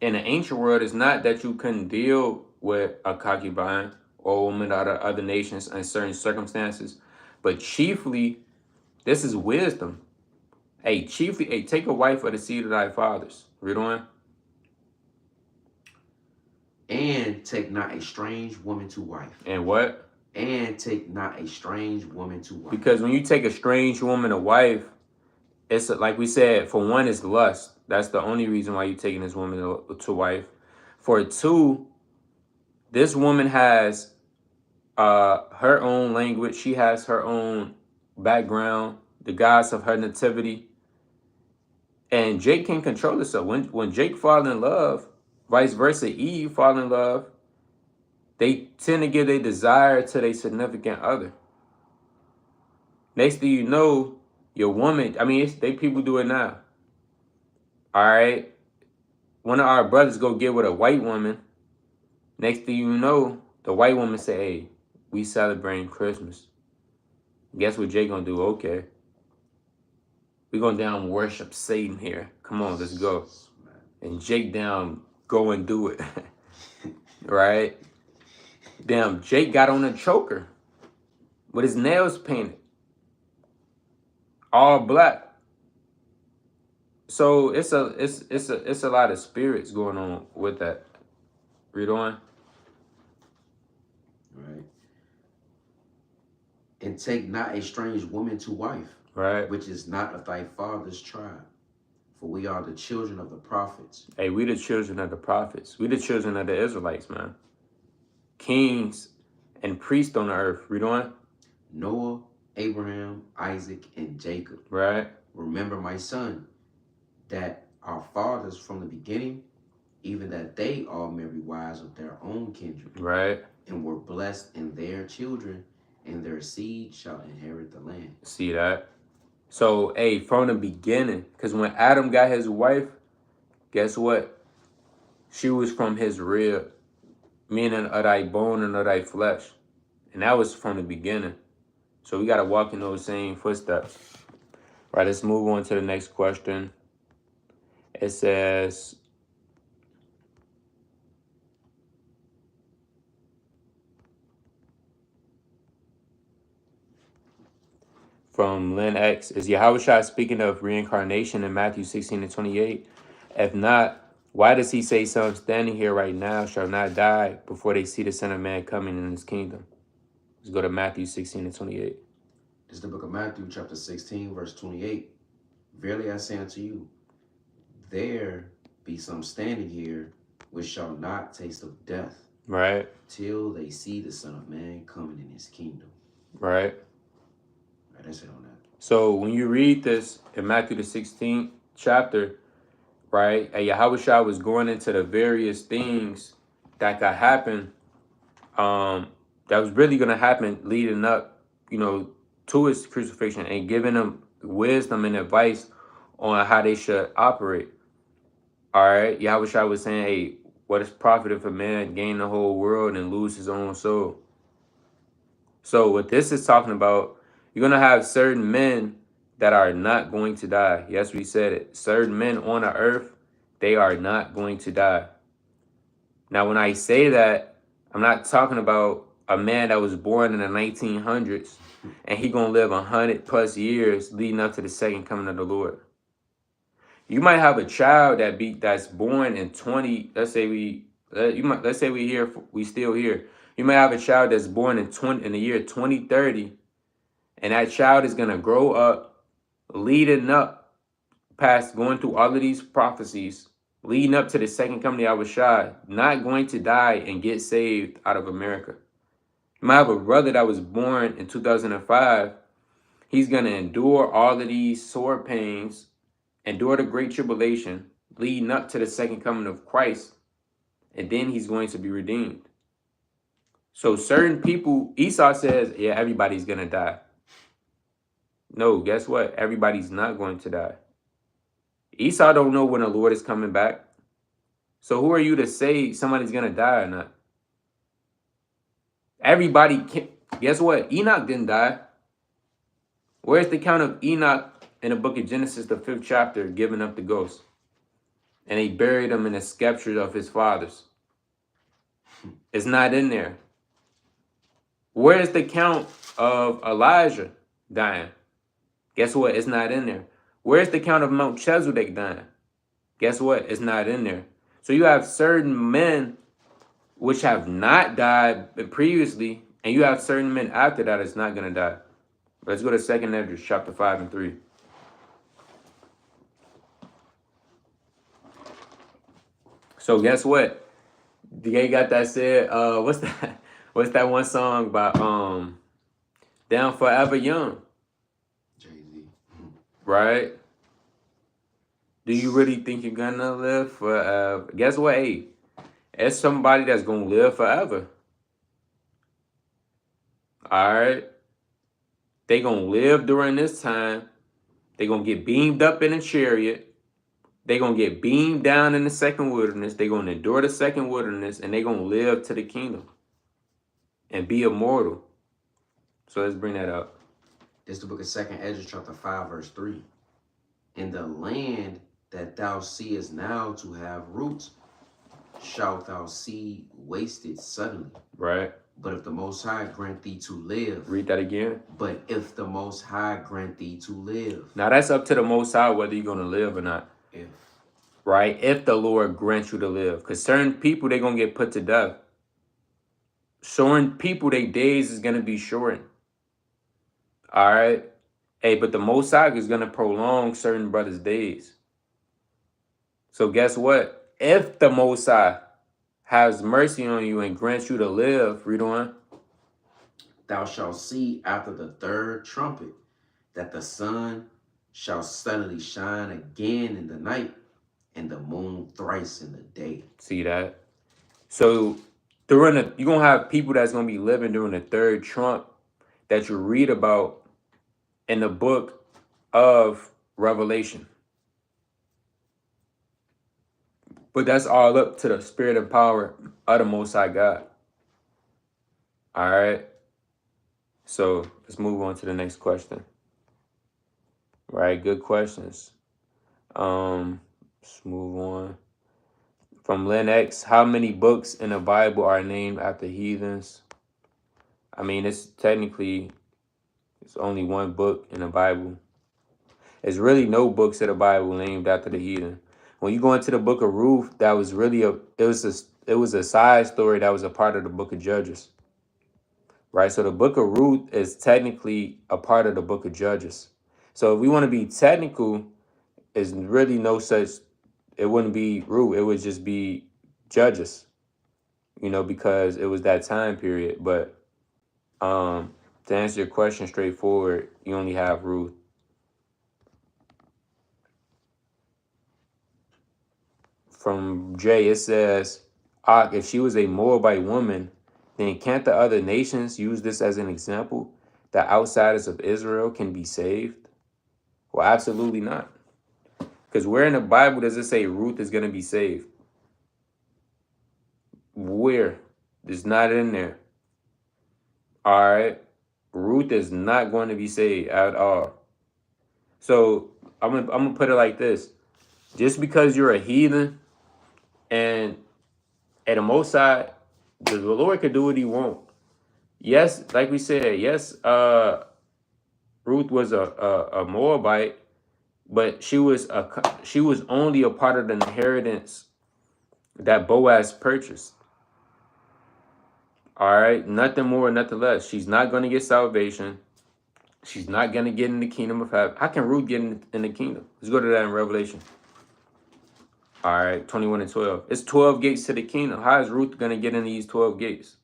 in the ancient world, it's not that you couldn't deal with a concubine or a woman out of other nations in certain circumstances. But chiefly, this is wisdom. Hey, take a wife of the seed of thy fathers. Read on. And take not a strange woman to wife. And what? And take not a strange woman to wife. Because when you take a strange woman to wife, it's like we said, for one, it's lust. That's the only reason why you're taking this woman to wife. For two, this woman has her own language. She has her own background, the gods of her nativity. And Jake can control herself. When Jake fall in love, vice versa, Eve fall in love, they tend to give their desire to their significant other. Next thing you know, your woman, people do it now. All right. One of our brothers go get with a white woman. Next thing you know, the white woman say, hey, we celebrating Christmas. Guess what Jake gonna do? Okay. We gonna down worship Satan here. Come on, let's go. And Jake down go and do it. Right? Damn, Jake got on a choker with his nails painted. All black. So it's a lot of spirits going on with that. Read on. Right. And take not a strange woman to wife. Right. Which is not of thy father's tribe. For we are the children of the prophets. Hey, we the children of the prophets. We the children of the Israelites, man. Kings and priests on the earth. Read on. Noah, Abraham, Isaac, and Jacob. Right. Remember, my son, that our fathers from the beginning, even that they all married wives of their own kindred. Right. And were blessed in their children, and their seed shall inherit the land. See that? So, hey, from the beginning, because when Adam got his wife, guess what? She was from his rib, meaning of thy bone and of thy flesh. And that was from the beginning. So we got to walk in those same footsteps. Right, let's move on to the next question. It says, from Lynn X, is Yahushua speaking of reincarnation in Matthew 16 and 28? If not, Why does he say some standing here right now shall not die before they see the Son of Man coming in his kingdom? Let's go to Matthew 16 and 28. This is the book of Matthew, chapter 16, verse 28. Verily I say unto you, there be some standing here which shall not taste of death, Right, till they see the Son of Man coming in his kingdom. right. Right, that's it on that. So when you read this in Matthew the 16th chapter, right, and Yahushua was going into the various things that could happen, that was really going to happen leading up, to his crucifixion, and giving them wisdom and advice on how they should operate. All right, Yahushua was saying, hey, what is profit if a man gain the whole world and lose his own soul? So what this is talking about, you're going to have certain men that are not going to die. Yes, we said it. Certain men on the earth, they are not going to die. Now, when I say that, I'm not talking about a man that was born in the 1900s and he going to live 100+ years leading up to the second coming of the Lord. You might have a child that's born in 20. Let's say we still here. You might have a child that's born in the year 2030, and that child is gonna grow up, leading up past going through all of these prophecies, leading up to the second coming of Yahushua, not going to die and get saved out of America. You might have a brother that was born in 2005. He's gonna endure all of these sore pains, endure the great tribulation, leading up to the second coming of Christ, and then he's going to be redeemed. So certain people, Esau says, yeah, everybody's going to die. No, guess what? Everybody's not going to die. Esau don't know when the Lord is coming back. So who are you to say somebody's going to die or not? Everybody can. Guess what? Enoch didn't die. Where's the account of Enoch in the book of Genesis, the 5th chapter, giving up the ghost? And he buried him in the scepters of his fathers. It's not in there. Where's the account of Elijah dying? Guess what? It's not in there. Where's the account of Melchizedek dying? Guess what? It's not in there. So you have certain men which have not died previously, and you have certain men after that is not going to die. Let's go to 2nd Esdras, chapter 5 and 3. So guess what? They got that said, what's that one song about Down Forever Young? Jay-Z. Right? Do you really think you're gonna live forever? Guess what? Hey, it's somebody that's gonna live forever. Alright? They gonna live during this time. They gonna get beamed up in a chariot. They gonna get beamed down in the second wilderness. They gonna endure the second wilderness, and they gonna live to the kingdom and be immortal. So let's bring that up. This is the book of 2nd Esdras, chapter 5, verse 3. In the land that thou seest now to have roots, shalt thou see wasted suddenly. Right. But if the Most High grant thee to live. Read that again. But if the Most High grant thee to live. Now that's up to the Most High whether you're going to live or not. If. Right? If the Lord grants you to live. Because certain people, they're going to get put to death. Certain people, their days is going to be shortened. All right? Hey, but the Most High is going to prolong certain brothers' days. So guess what? If the Most High has mercy on you and grants you to live, read on. Thou shalt see after the third trumpet that the sun shall suddenly shine again in the night, and the moon thrice in the day. See that? So you're gonna have people that's gonna be living during the third trump that you read about in the book of Revelation. But that's all up to the spirit and power of the Most High God. All right. So let's move on to the next question. Right, good questions. Let's move on. From Lynn X, how many books in the Bible are named after heathens? I mean, it's only one book in the Bible. There's really no books of the Bible named after the heathen. When you go into the book of Ruth, that was really it was a side story that was a part of the book of Judges. Right? So the book of Ruth is technically a part of the book of Judges. So if we want to be technical, is really no such, it wouldn't be Ruth, it would just be Judges, because it was that time period. But to answer your question straightforward, you only have Ruth. From Jay, it says, if she was a Moabite woman, then can't the other nations use this as an example that outsiders of Israel can be saved? Well, absolutely not. Because where in the Bible does it say Ruth is going to be saved? Where? It's not in there. All right. Ruth is not going to be saved at all. So I'm gonna put it like this. Just because you're a heathen and at the most side, the Lord could do what he wants. Yes, like we said, yes, Ruth was a Moabite, but she was only a part of the inheritance that Boaz purchased. All right, nothing more, nothing less. She's not going to get salvation. She's not going to get in the kingdom of heaven. How can Ruth get in the kingdom? Let's go to that in Revelation. All right, 21 and 12. It's 12 gates to the kingdom. How is Ruth going to get in these 12 gates?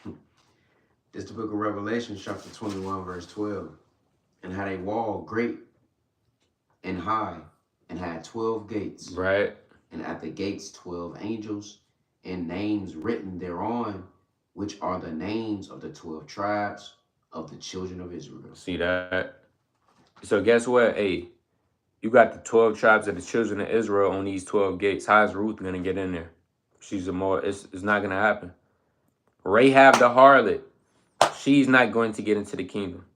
This is the book of Revelation, chapter 21, verse 12. And had a wall great and high, and had 12 gates. Right. And at the gates 12 angels, and names written thereon, which are the names of the 12 tribes of the children of Israel. See that? So guess what? Hey, you got the 12 tribes of the children of Israel on these 12 gates. How is Ruth going to get in there? She's it's not going to happen. Rahab the harlot, she's not going to get into the kingdom.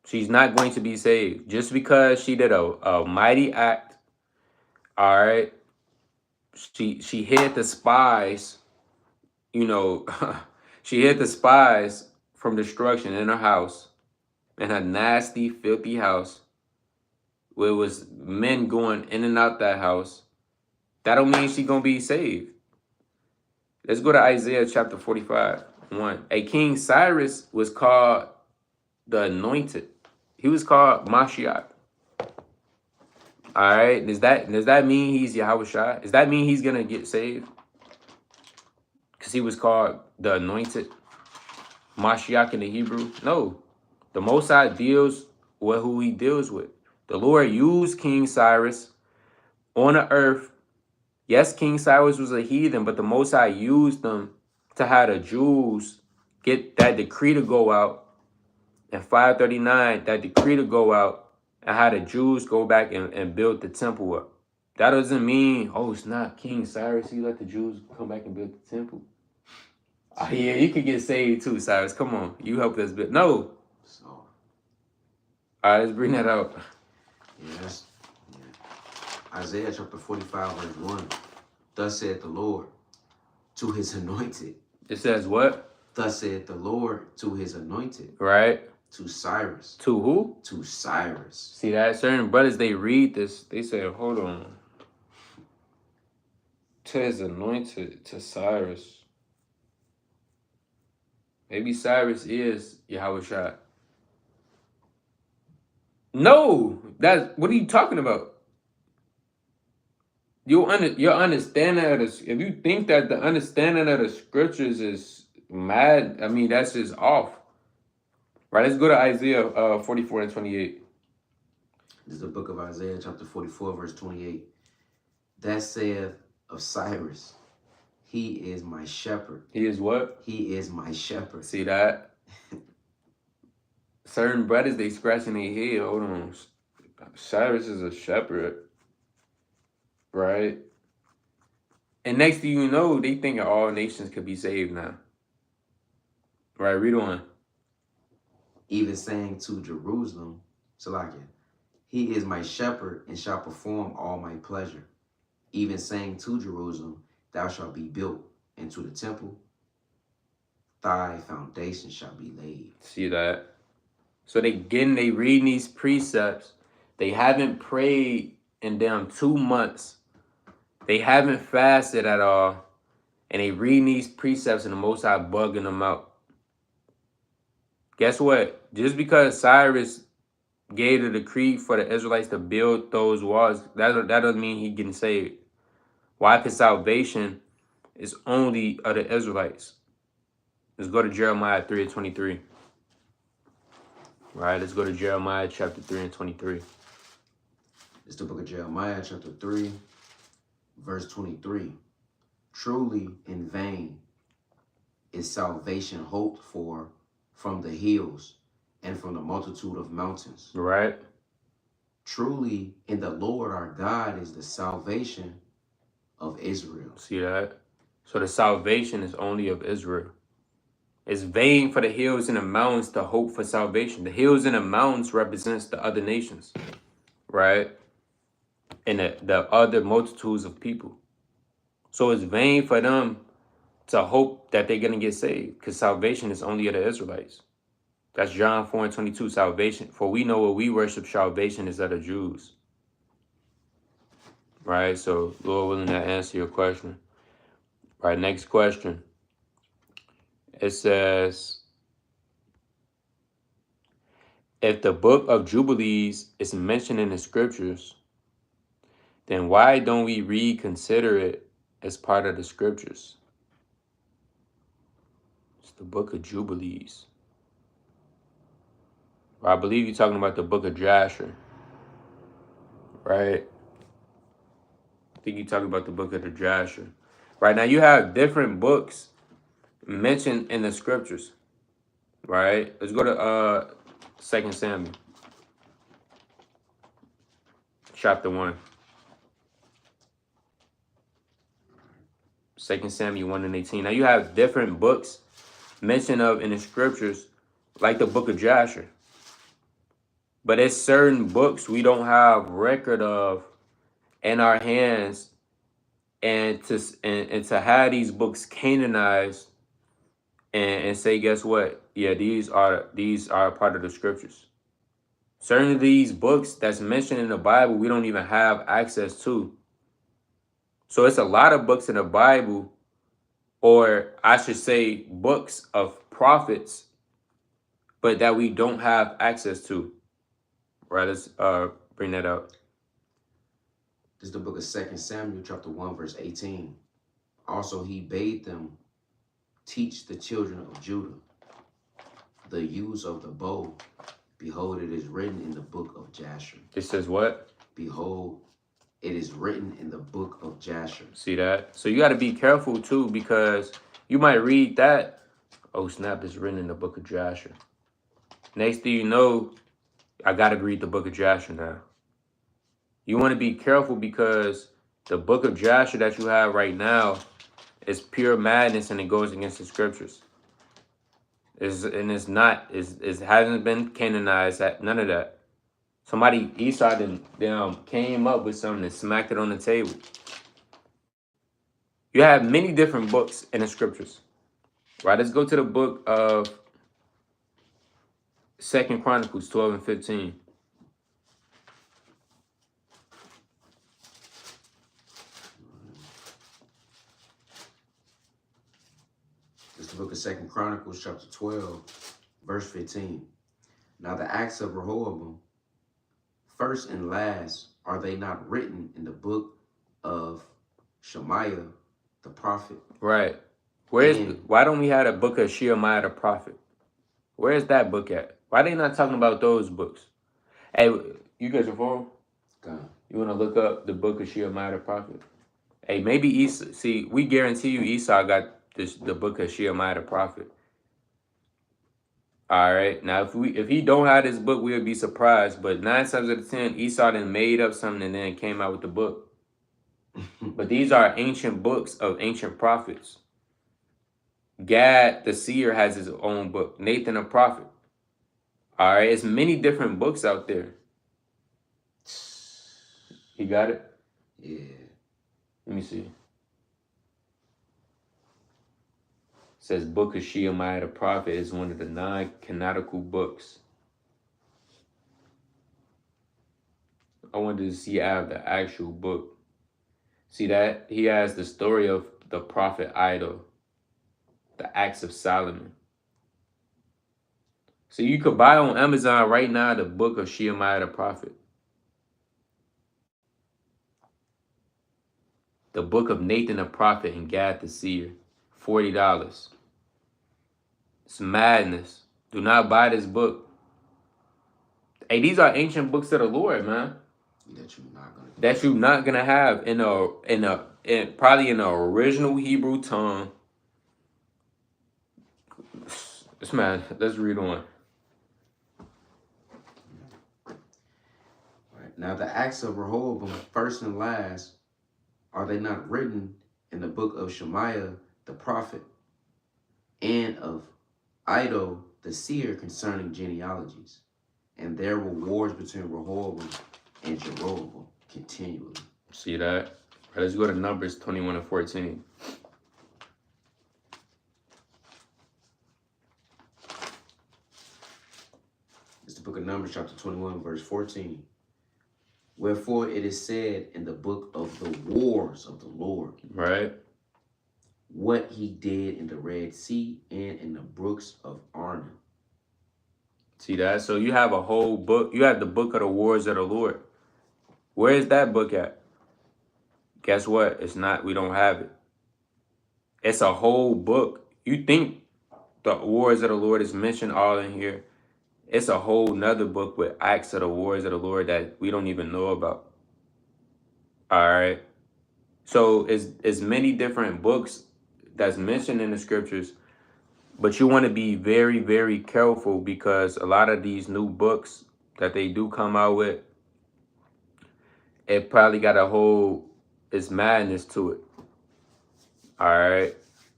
She's not going to be saved. Just because she did a mighty act, all right, she hid the spies, she hid the spies from destruction in her house, in her nasty, filthy house, where it was men going in and out that house. That don't mean she's going to be saved. Let's go to Isaiah chapter 45, 1. A King Cyrus was called the Anointed. He was called Mashiach. All right. Does that mean he's Yahushua? Does that mean he's going to get saved? Because he was called the Anointed. Mashiach in the Hebrew? No. The Most High deals with who he deals with. The Lord used King Cyrus on the earth. Yes, King Cyrus was a heathen, but the Most High used them to have the Jews get that decree to go out. In 539, that decree to go out and how the Jews go back and build the temple up. That doesn't mean, it's not King Cyrus. He let the Jews come back and build the temple. Yeah, you could get saved too, Cyrus. Come on. You helped us build. No. So, All right, let's bring that out. Yes. Isaiah chapter 45, verse 1. Thus saith the Lord to his anointed. It says what? Thus saith the Lord to his anointed. Right. To Cyrus. To who? To Cyrus. See that? Certain brothers, they read this. They say, hold on. To his anointed, to Cyrus. Maybe Cyrus is Yahushua. No, what are you talking about? Your understanding of this, if you think that the understanding of the scriptures is mad, I mean, that's just off. Right, let's go to Isaiah 44 and 28. This is the book of Isaiah chapter 44, verse 28. That saith of Cyrus, he is my shepherd. He is what? He is my shepherd. See that? Certain brothers, they scratching their head. Hold on. Cyrus is a shepherd. Right? And next thing you know, they think all nations could be saved now. Right, read on. Even saying to Jerusalem, Salakia, he is my shepherd and shall perform all my pleasure. Even saying to Jerusalem, thou shalt be built into the temple, thy foundation shall be laid. See that? So they reading these precepts. They haven't prayed in damn 2 months. They haven't fasted at all. And they reading these precepts and the Most High bugging them out. Guess what? Just because Cyrus gave the decree for the Israelites to build those walls, that doesn't mean he getting saved. Why? Because salvation is only of the Israelites. Let's go to Jeremiah 3:23. Right, let's go to Jeremiah chapter 3 and 23. It's the book of Jeremiah, chapter 3, verse 23. Truly in vain is salvation hoped for from the hills and from the multitude of mountains. Right. Truly in the Lord our God is the salvation of Israel. See that? So the salvation is only of Israel. It's vain for the hills and the mountains to hope for salvation. The hills and the mountains represents the other nations, right? And the other multitudes of people. So it's vain for them to hope that they're going to get saved, because salvation is only of the Israelites. That's John 4 and 22, salvation. For we know what we worship, salvation is of the Jews. Right? So, Lord willing, to answer your question. Right, next question. It says, if the book of Jubilees is mentioned in the scriptures, then why don't we reconsider it as part of the scriptures? It's the book of Jubilees. I believe you're talking about the book of Jasher, right? I think you're talking about the book of the Jasher. Right, now you have different books mentioned in the scriptures, right? Let's go to 2 Samuel, chapter 1. 2 Samuel 1 and 18. Now you have different books mentioned of in the scriptures, like the book of Jasher. But it's certain books we don't have record of in our hands, and to have these books canonized and say, guess what? Yeah, these are a part of the scriptures. Certain of these books that's mentioned in the Bible, we don't even have access to. So it's a lot of books in the Bible, or I should say books of prophets, but that we don't have access to. Right, let's bring that out. This is the book of 2 Samuel, chapter 1, verse 18. Also, he bade them teach the children of Judah the use of the bow. Behold, it is written in the book of Jasher. It says what? Behold, it is written in the book of Jasher. See that? So you got to be careful too, because you might read that. Oh snap, it's written in the book of Jasher. Next thing you know, I got to read the book of Jasher now. You want to be careful, because the book of Jasher that you have right now is pure madness, and it goes against the scriptures. It hasn't been canonized, none of that. Somebody, Esau, came up with something and smacked it on the table. You have many different books in the scriptures. Right, let's go to the book of 2 Chronicles 12 and 15. It's the book of 2 Chronicles, chapter 12, verse 15. Now the acts of Rehoboam, first and last, are they not written in the book of Shemaiah the prophet? Right. Why don't we have a book of Shemaiah the prophet? Where is that book at? Why they not talking about those books? Hey, you guys are phone? You want to look up the book of Shemaiah the prophet? Hey, maybe Esau. See, we guarantee you Esau got the book of Shemaiah the prophet. All right. Now, if he don't have this book, we would be surprised. But 9 times out of 10, Esau then made up something and then came out with the book. But these are ancient books of ancient prophets. Gad the seer has his own book. Nathan the prophet. All right. It's many different books out there. You got it? Yeah. Let me see. It says Book of Shemaiah the prophet is one of the 9 canonical books. I wanted to see out of the actual book. See that? He has the story of the prophet Idol, the Acts of Solomon. So you could buy on Amazon right now the book of Shemaiah the prophet. The book of Nathan the prophet and Gad the seer. $40. It's madness. Do not buy this book. Hey, these are ancient books of the Lord, man. That you're not gonna have in probably in the original Hebrew tongue. This man, let's read on. Right. Now the acts of Rehoboam, first and last, are they not written in the book of Shemaiah the prophet, and of Iddo the seer concerning genealogies? And there were wars between Rehoboam and Jeroboam continually. See that? All right, let's go to Numbers 21 and 14. It's the book of Numbers, chapter 21, verse 14. Wherefore it is said in the book of the wars of the Lord, right, what he did in the Red Sea and in the brooks of Arnon. See that? So you have a whole book. You have the book of the wars of the Lord. Where is that book at? Guess what? It's not. We don't have it. It's a whole book. You think the wars of the Lord is mentioned all in here? It's a whole nother book with acts of the wars of the Lord that we don't even know about. All right. So it's many different books that's mentioned in the scriptures, but you want to be very, very careful because a lot of these new books that they do come out with, it probably got a whole, it's madness to it. All right.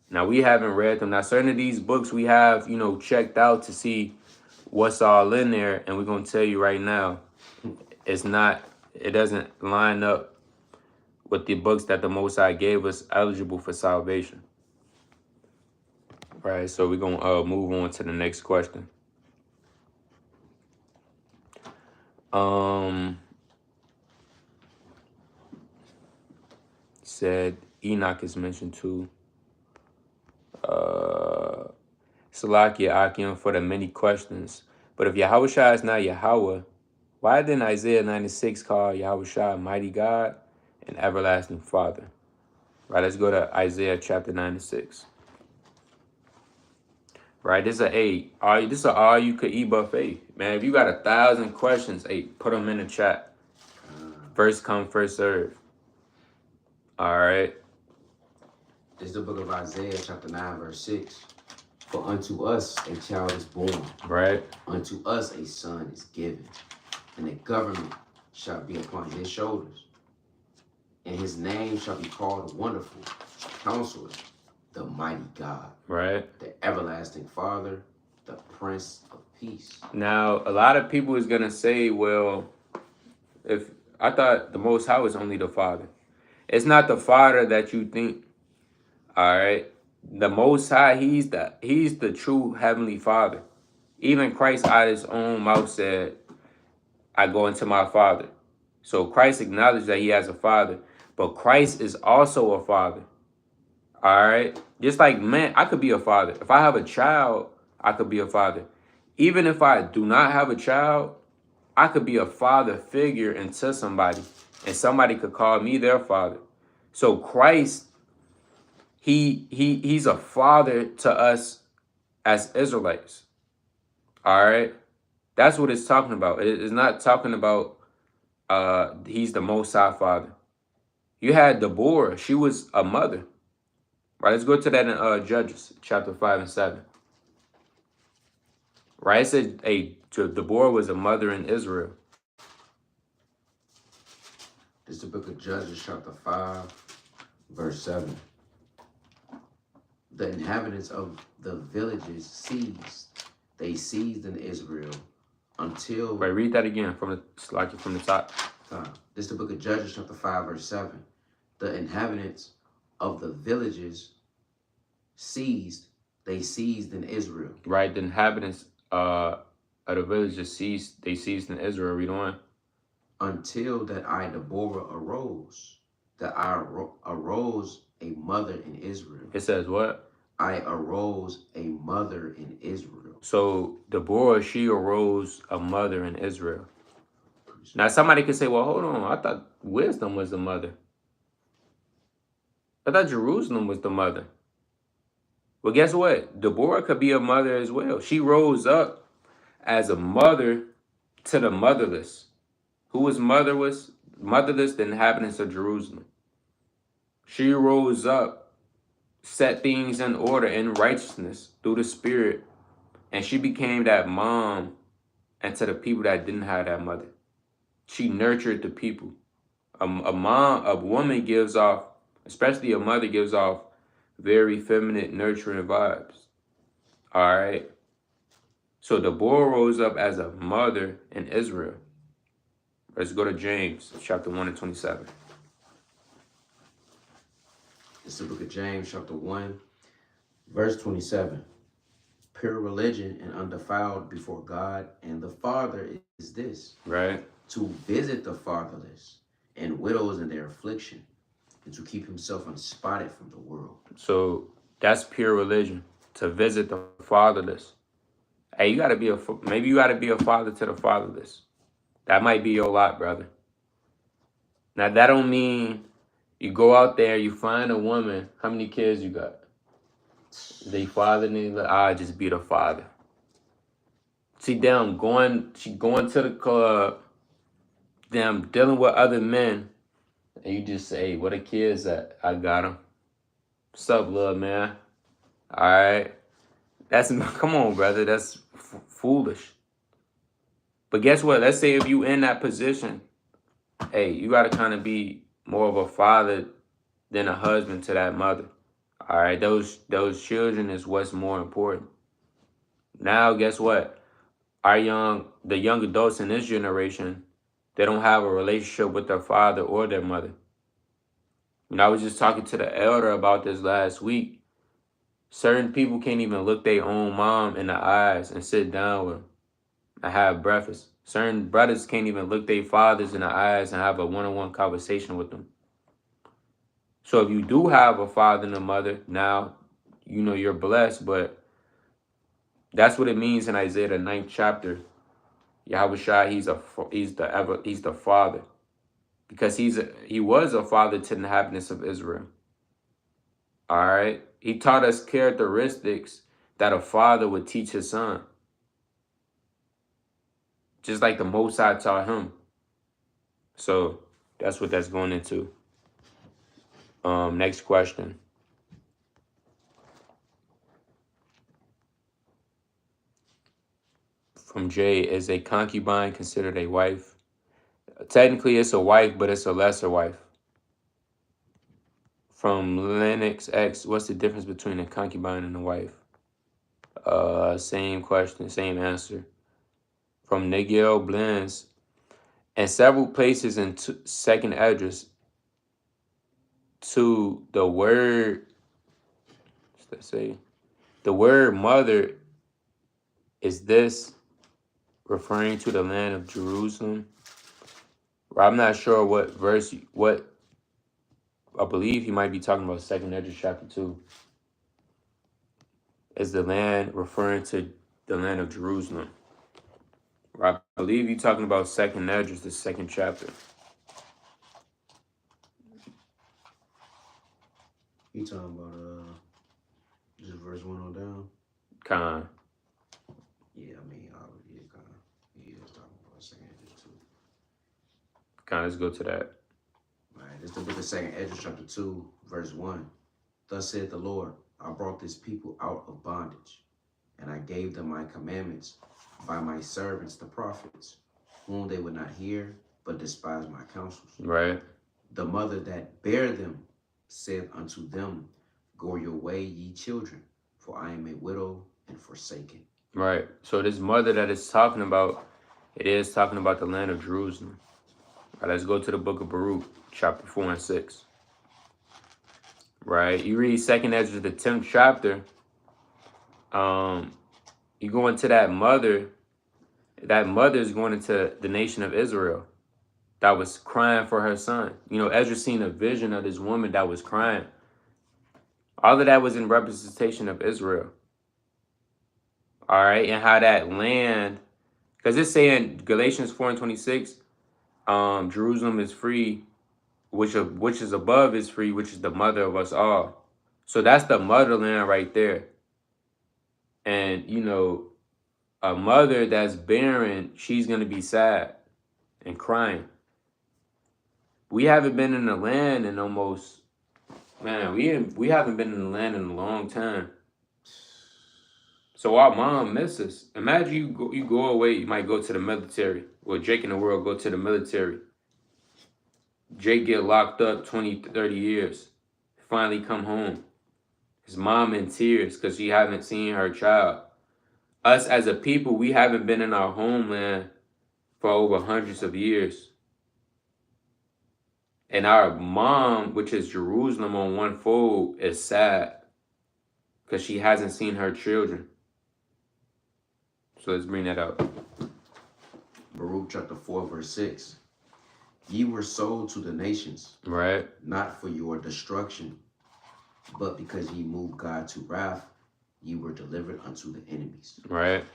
Now, we haven't read them. Now, certain of these books we have, checked out to see what's all in there. And we're going to tell you right now, it doesn't line up with the books that the Most High gave us eligible for salvation. Right, so we're going to move on to the next question. Said Enoch is mentioned too. Salakia Akim for the many questions. But if Yahushua is not Yahweh, why didn't Isaiah 96 call Yahushua Mighty God and Everlasting Father? Right, let's go to Isaiah chapter 96. Right, this is this is all you could eat buffet. Man, if you got 1,000 questions, put them in the chat. First come, first serve. All right. This is the book of Isaiah, chapter 9, verse 6. For unto us a child is born. Right. Unto us a son is given. And the government shall be upon his shoulders. And his name shall be called Wonderful, Counselor, the Mighty God. Right. The Everlasting Father, the Prince of Peace. Now, a lot of people is going to say, well, if I thought the Most High was only the Father. It's not the Father that you think. All right. The Most High, he's the true Heavenly Father. Even Christ out of his own mouth said, I go into my Father. So Christ acknowledged that he has a Father, but Christ is also a Father. All right. Just like, man, I could be a father. If I have a child, I could be a father. Even if I do not have a child, I could be a father figure into somebody, and somebody could call me their father. So Christ, he's a father to us as Israelites. All right. That's what it's talking about. It is not talking about he's the Most High Father. You had Deborah. She was a mother. Right, let's go to that in Judges, chapter 5 and 7. Right, it said Deborah was a mother in Israel. This is the book of Judges, chapter 5, verse 7. The inhabitants of the villages seized. They seized in Israel until... Right, read that again from the top. This is the book of Judges, chapter 5, verse 7. The inhabitants of the villages seized. They seized in Israel. Right, the inhabitants of the villages seized. They seized in Israel. Read on. until that I, Deborah, arose, that I arose a mother in Israel. It says what? I arose a mother in Israel. So Deborah, she arose a mother in Israel. Now somebody could say, well, hold on. I thought wisdom was the mother. I thought Jerusalem was the mother. Well, guess what? Deborah could be a mother as well. She rose up as a mother to the motherless. Who was motherless? Motherless, the inhabitants of Jerusalem. She rose up, set things in order in righteousness through the Spirit, and she became that mom and to the people that didn't have that mother. She nurtured the people. A woman gives off, especially a mother gives off very feminine, nurturing vibes. All right. So Deborah rose up as a mother in Israel. Let's go to James chapter 1 and 27. It's the book of James, chapter 1, verse 27. Pure religion and undefiled before God and the Father is this, Right. to visit the fatherless and widows in their affliction, and to keep himself unspotted from the world. So that's pure religion, to visit the fatherless. Hey, you gotta be maybe you gotta be a father to the fatherless. That might be your lot, brother. Now that don't mean you go out there, you find a woman. How many kids you got? They father name, I just be the father. See them she going to the club, them dealing with other men, and you just say, hey, where the kids at? I got them. What's up, little man? All right. That's, come on, brother. That's foolish. But guess what? Let's say if you in that position, hey, you got to kind of be more of a father than a husband to that mother. All right. Those children is what's more important. Now, guess what? The young adults in this generation, they don't have a relationship with their father or their mother. And I was just talking to the elder about this last week. Certain people can't even look their own mom in the eyes and sit down with them and have breakfast. Certain brothers can't even look their fathers in the eyes and have a one-on-one conversation with them. So if you do have a father and a mother, now, you know, you're blessed, but that's what it means in Isaiah the 9th chapter. Yahushua, he's the father, because he was a father to the inhabitants of Israel. All right, he taught us characteristics that a father would teach his son, just like the Most High taught him. So that's what that's going into. Next question. From Jay, is a concubine considered a wife? Technically, it's a wife, but it's a lesser wife. From Lennox X, what's the difference between a concubine and a wife? Same question, same answer. From Nigel Blends, in several places in second address to the word, let's say, the word mother, is this referring to the land of Jerusalem? I'm not sure what verse, I believe he might be talking about second Esdras chapter 2. Is the land referring to the land of Jerusalem? I believe you're talking about second Esdras, the second chapter. You talking about just verse 1 on down? Con. Yeah, I mean, he is talking about second Esdras 2. Con, let's go to that. All right, it's the book of second Esdras chapter 2, verse 1. Thus saith the Lord, I brought this people out of bondage, and I gave them my commandments by my servants the prophets, whom they would not hear, but despise my counsels. Right. The mother that bare them said unto them, go your way, ye children, for I am a widow and forsaken. Right. So this mother that it's talking about, it is talking about the land of Jerusalem. All right, let's go to the book of Baruch, chapter 4 and 6. Right. You read second Esdras, the 10th chapter. You go into that mother is going into the nation of Israel. that was crying for her son. You know, Ezra seen a vision of this woman that was crying. All of that was in representation of Israel. All right, and how that land, because it's saying Galatians 4:26, Jerusalem is free, which is above is free, which is the mother of us all. So that's the motherland right there. And you know, a mother that's barren, she's gonna be sad and crying. We haven't been in the land in almost, man, we haven't been in the land in a long time. So our mom misses. Imagine you go away, you might go to the military. Well, Jake in the world go to the military. Jake get locked up 20, 30 years. Finally come home. His mom in tears because she haven't seen her child. Us as a people, we haven't been in our homeland for over hundreds of years. And our mom, which is Jerusalem on one fold, is sad because she hasn't seen her children. So let's bring that out. Baruch chapter 4, verse 6. Ye were sold to the nations, Right. not for your destruction, but because ye moved God to wrath, ye were delivered unto the enemies. Right.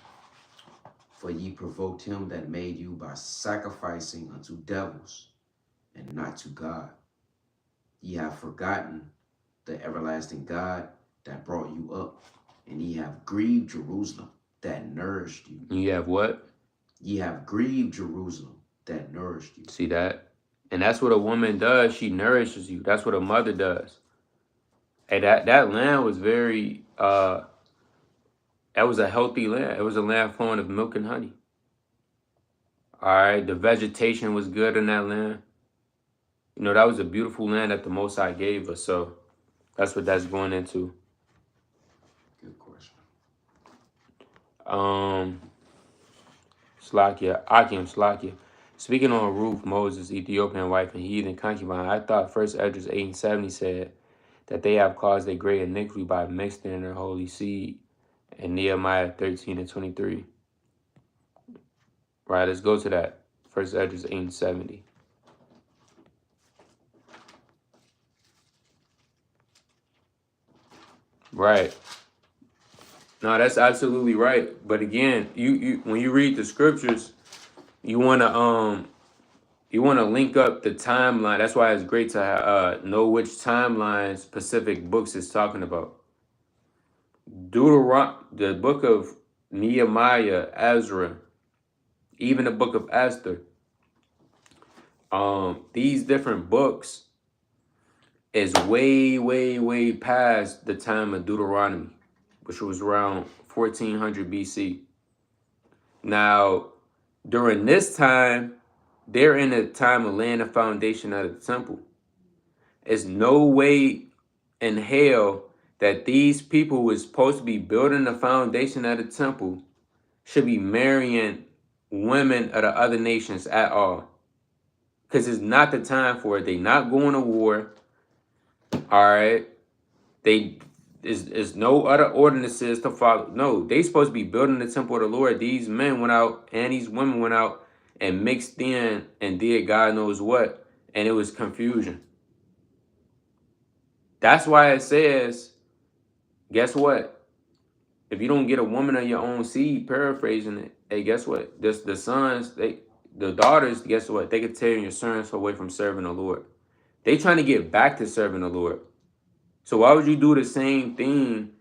For ye provoked him that made you by sacrificing unto devils, and not to God. Ye have forgotten the everlasting God that brought you up, and ye have grieved Jerusalem that nourished you. You have what? Ye have grieved Jerusalem that nourished you. See that? And that's what a woman does. She nourishes you. That's what a mother does. Hey, that land was very, that was a healthy land. It was a land flowing of milk and honey. All right. The vegetation was good in that land. You know, that was a beautiful land that the Most High gave us. So that's what that's going into. Good question. Slakia. Speaking on Ruth, Moses, Ethiopian wife, and heathen concubine, I thought 1 Esdras 8:70 said that they have caused a great iniquity by mixing in their holy seed. And Nehemiah 13:23. Right, let's go to that. 1 Esdras 8:70. Right. No, that's absolutely right. But again, you when you read the scriptures, you wanna link up the timeline. That's why it's great to know which timeline specific books it's talking about. The book of Nehemiah, Ezra, even the book of Esther. These different books is way, way, way past the time of Deuteronomy, which was around 1400 BC. Now, during this time, they're in a time of laying the foundation of the temple. There's no way in hell that these people who are supposed to be building the foundation of the temple should be marrying women of the other nations at all. Because it's not the time for it. They're not going to war. All right. There's no other ordinances to follow. No, they supposed to be building the temple of the Lord. These men went out and these women went out and mixed in and did God knows what. And it was confusion. That's why it says, guess what? If you don't get a woman of your own seed, paraphrasing it, hey, guess what? The sons, the daughters, guess what? They could tear your sons away from serving the Lord. They trying to get back to serving the Lord. So why would you do the same thing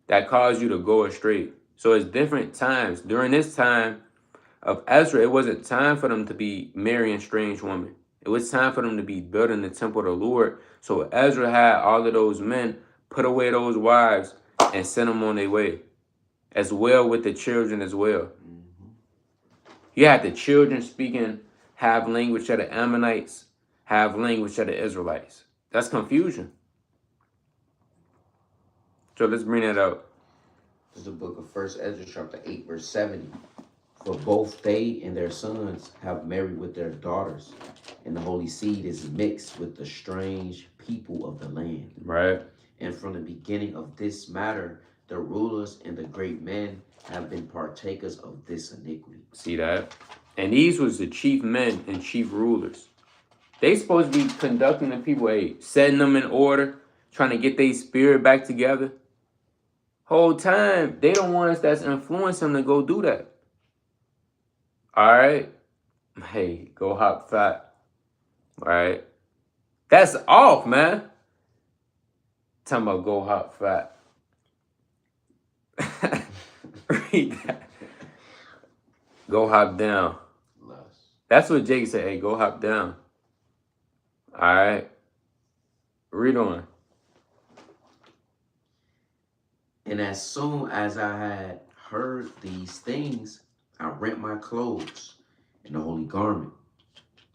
that caused you to go astray? So it's different times. During this time of Ezra, it wasn't time for them to be marrying strange women. It was time for them to be building the temple of the Lord. So Ezra had all of those men put away those wives and send them on their way, as well with the children as well. You had the children speaking, have language of the Ammonites, have language of the Israelites. That's confusion. So let's bring that out. This is the book of 1 Esdras chapter 8, verse 70. For both they and their sons have married with their daughters, and the holy seed is mixed with the strange people of the land. Right. And from the beginning of this matter, the rulers and the great men have been partakers of this iniquity. See that? And these was the chief men and chief rulers. They supposed to be conducting the people, hey, setting them in order, trying to get their spirit back together. Whole time, they the ones that's influencing them to go do that. All right? Hey, go hop fat. All right? That's off, man. Talking about go hop fat. Read that. Go hop down. Lust. That's what Jake said. Hey, go hop down. All right. Read on. And as soon as I had heard these things, I rent my clothes and the holy garment,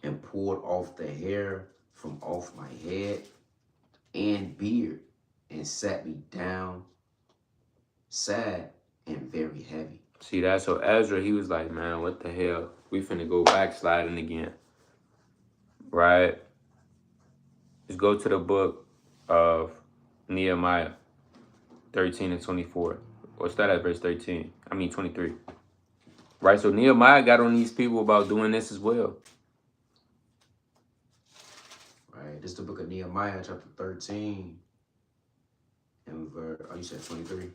and pulled off the hair from off my head and beard, and sat me down, sad and very heavy. See that? So Ezra, he was like, man, what the hell? We finna go backsliding again. Right? Let's go to the book of Nehemiah 13 and 24. Or start at verse 23. Right? So Nehemiah got on these people about doing this as well. Right? This is the book of Nehemiah, chapter 13. And you said 23?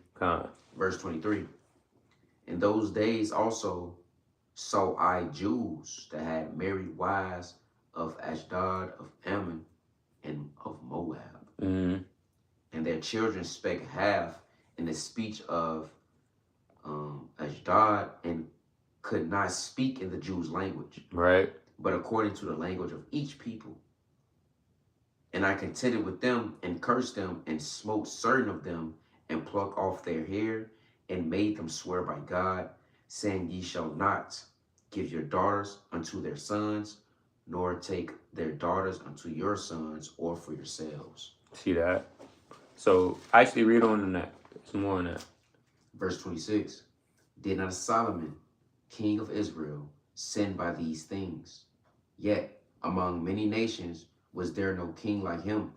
Verse 23. In those days also saw I Jews that had married wives of Ashdod, of Ammon, and of Moab. Mm-hmm. And their children spake half in the speech of Ashdod, and could not speak in the Jews' language, Right. but according to the language of each people. And I contended with them, and cursed them, and smote certain of them, and plucked off their hair, and made them swear by God, saying, Ye shall not give your daughters unto their sons, nor take their daughters unto your sons, or for yourselves. See that? So actually read on in that. There's more on that. Verse 26. Did not Solomon, king of Israel, sin by these things? Yet among many nations was there no king like him,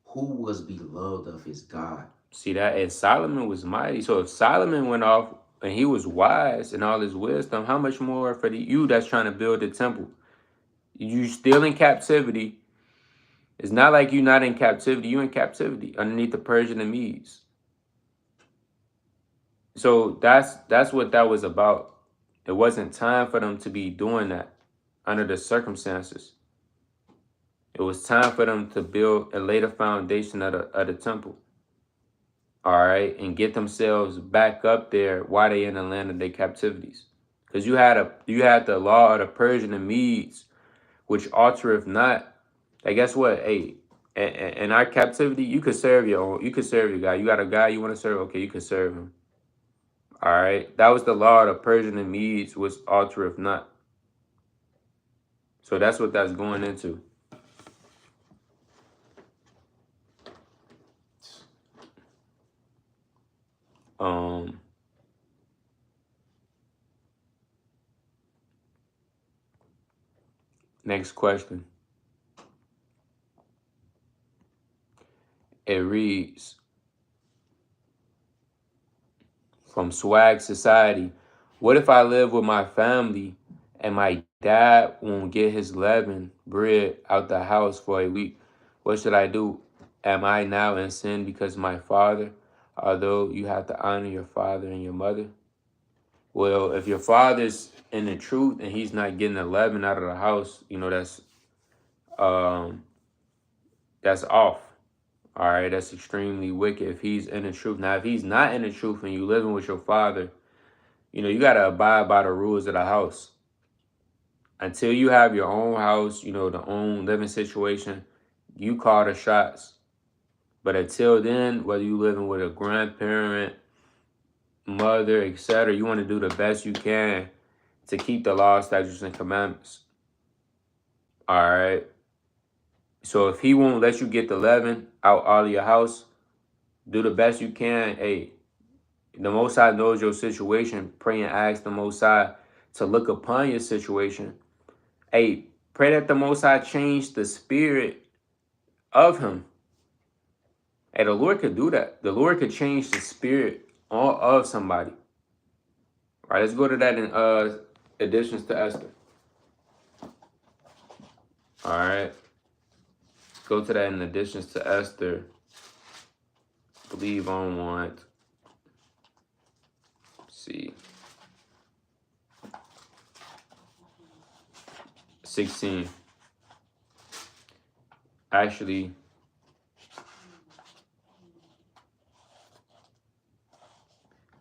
who was beloved of his God. See that? And Solomon was mighty. So if Solomon went off and he was wise in all his wisdom, how much more for you that's trying to build the temple? You still in captivity. It's not like you're not in captivity. You in captivity underneath the Persian and Medes. So that's what that was about. It wasn't time for them to be doing that under the circumstances. It was time for them to build and lay the foundation of the temple. All right, and get themselves back up there while they in the land of their captivities. Because you had the law of the Persian and Medes, which altereth not. Like, guess what? Hey, in our captivity, you could serve your own. You could serve your guy. You got a guy you want to serve? Okay, you could serve him. All right, that was the law of the Persian and Medes, which altereth not. So that's what that's going into. Next question. It reads, from Swag Society, what if I live with my family and my dad won't get his leaven bread out the house for a week? What should I do? Am I now in sin because my father, although you have to honor your father and your mother? Well, if your father's in the truth and he's not getting the leaven out of the house, that's off. All right, that's extremely wicked if he's in the truth. Now, if he's not in the truth and you living with your father, you got to abide by the rules of the house. Until you have your own house, the own living situation, you call the shots. But until then, whether you living with a grandparent, mother, etc., you want to do the best you can to keep the law, statutes, and commandments. All right. So if he won't let you get the leaven out of your house, do the best you can. Hey, the Most High knows your situation. Pray and ask the Most High to look upon your situation. Hey, pray that the Most High change the spirit of him. Hey, the Lord could do that. The Lord could change the spirit of somebody. All right, let's go to that in Additions to Esther. All right. Go to that in additions to Esther. I believe on want. See. 16. Actually,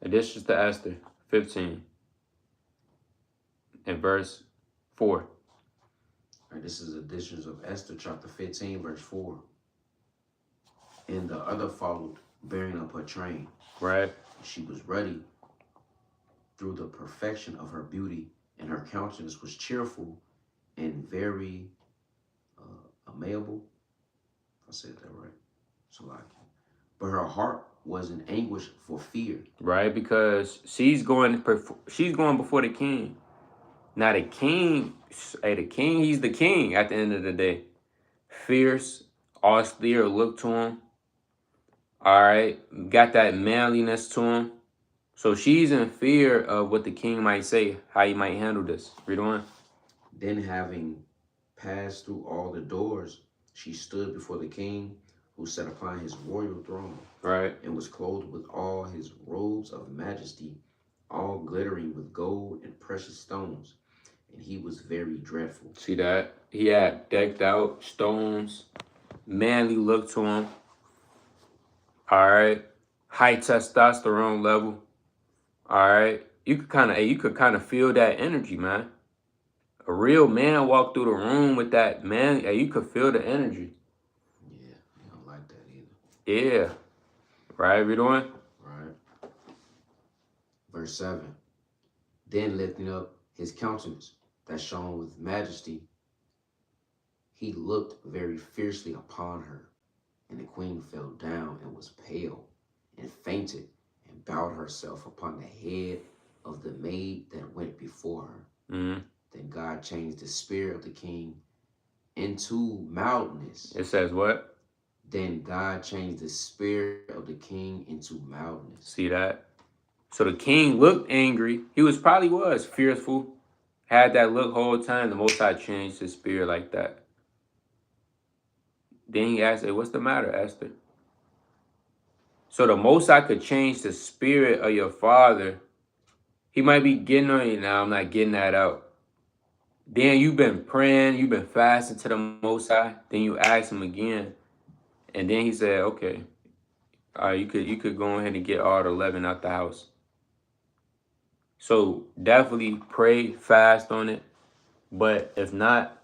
additions to Esther 15 and verse 4. All right, this is editions of Esther chapter 15, verse 4. And the other followed, bearing up her train. Right. She was ready through the perfection of her beauty, and her countenance was cheerful and very amiable. If I said that right. So like, but her heart was in anguish for fear. Right, because she's going before the king. Now the king, he's the king at the end of the day. Fierce, austere look to him. All right, got that manliness to him. So she's in fear of what the king might say, how he might handle this. Read on. Then having passed through all the doors, she stood before the king, who sat upon his royal throne. Right. And was clothed with all his robes of majesty, all glittering with gold and precious stones. And he was very dreadful. See that? He had decked out stones, manly look to him. All right. High testosterone level. All right. You could kind of feel that energy, man. A real man walked through the room with that man. You could feel the energy. Yeah, I don't like that either. Yeah. Right, read on. Right. Verse 7. Then lifting up his countenance that shone with majesty, he looked very fiercely upon her. And the queen fell down and was pale and fainted and bowed herself upon the head of the maid that went before her. Mm-hmm. Then God changed the spirit of the king into mildness. It says what? Then God changed the spirit of the king into mildness. See that? So the king looked angry. He was fearful. Had that look whole time. The Most High changed his spirit like that. Then he asked, hey, what's the matter, Esther? So the Most High could change the spirit of your father. He might be getting on you now. I'm not getting that out. Then you've been praying. You've been fasting to the Most High. Then you ask him again. And then he said, okay, you could go ahead and get all the leaven out the house. So definitely pray, fast on it. But if not,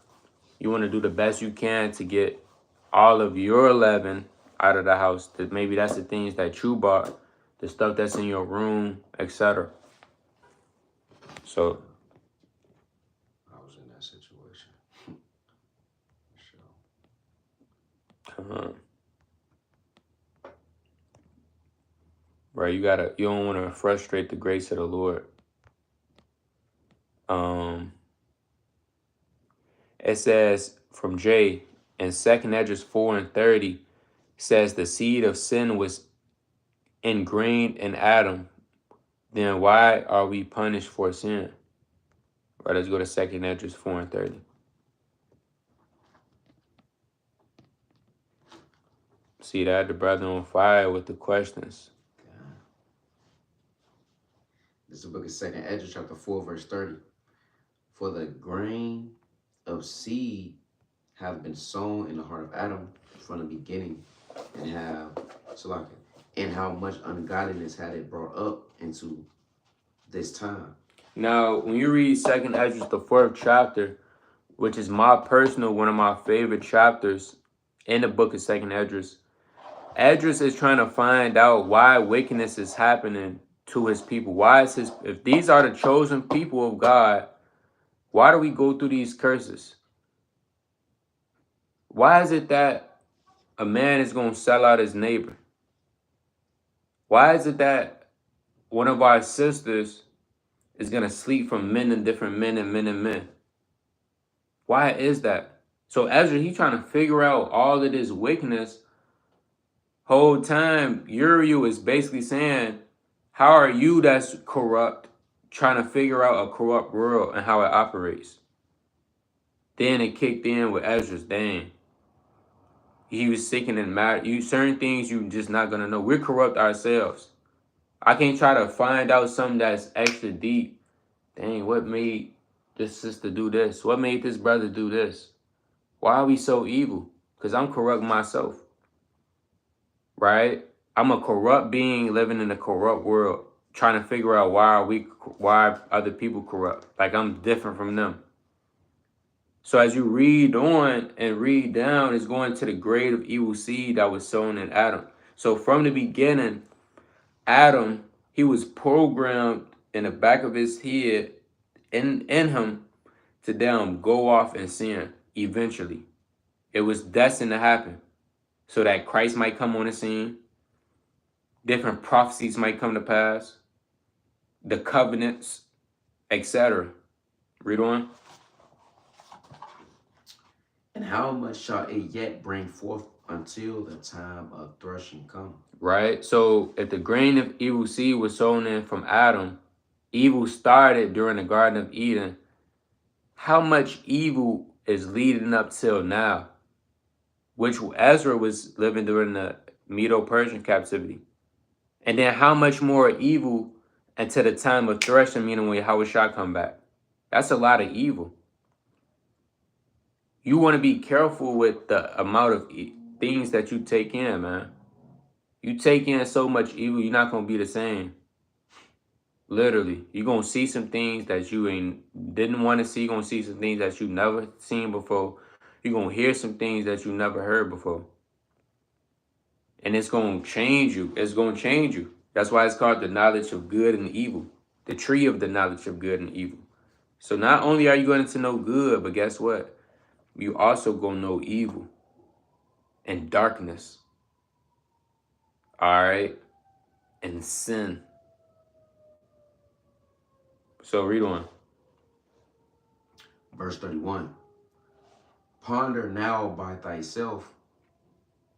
you want to do the best you can to get all of your leaven out of the house. Maybe that's the things that you bought, the stuff that's in your room, etc. So I was in that situation. Right, you don't want to frustrate the grace of the Lord. It says from J in 2 Esdras 4:30 says the seed of sin was ingrained in Adam. Then why are we punished for sin? Right, let's go to 2 Esdras 4:30. See that? The brother on fire with the questions. This is the book of 2 Esdras chapter 4, verse 30. For the grain of seed have been sown in the heart of Adam from the beginning, and how much ungodliness had it brought up into this time. Now, when you read 2 Esdras, the 4th chapter, which is one of my favorite chapters in the book of 2 Esdras, Esdras is trying to find out why wickedness is happening to his people. If these are the chosen people of God, why do we go through these curses? Why is it that a man is going to sell out his neighbor? Why is it that one of our sisters is going to sleep from men and different men and men and men? Why is that? So Ezra, he's trying to figure out all of this wickedness. Whole time, Uriel is basically saying, how are you that's corrupt trying to figure out a corrupt world and how it operates? Then it kicked in with Ezra's. Dang. He was seeking and matter. You certain things you just not gonna know. We're corrupt ourselves. I can't try to find out something that's extra deep. Dang, what made this sister do this? What made this brother do this? Why are we so evil? Because I'm corrupt myself, right? I'm a corrupt being living in a corrupt world, trying to figure out why other people corrupt. Like I'm different from them. So as you read on and read down, it's going to the grade of evil seed that was sown in Adam. So from the beginning, Adam, he was programmed in the back of his head, in him, to go off and sin eventually. It was destined to happen so that Christ might come on the scene, different prophecies might come to pass, the covenants, etc. Read on. And how much shall it yet bring forth until the time of threshing come? Right? So if the grain of evil seed was sown in from Adam, evil started during the Garden of Eden. How much evil is leading up till now? Which Ezra was living during the Medo-Persian captivity. And then how much more evil until the time of threshing, meaning when Yahushua come back? That's a lot of evil. You want to be careful with the amount of things that you take in, man. You take in so much evil, you're not going to be the same. Literally. You're going to see some things that you didn't want to see. You're going to see some things that you never seen before. You're going to hear some things that you never heard before. And it's going to change you. It's going to change you. That's why it's called the knowledge of good and evil. The tree of the knowledge of good and evil. So not only are you going to know good, but guess what? You also going to know evil and darkness. All right? And sin. So read on. Verse 31. Ponder now by thyself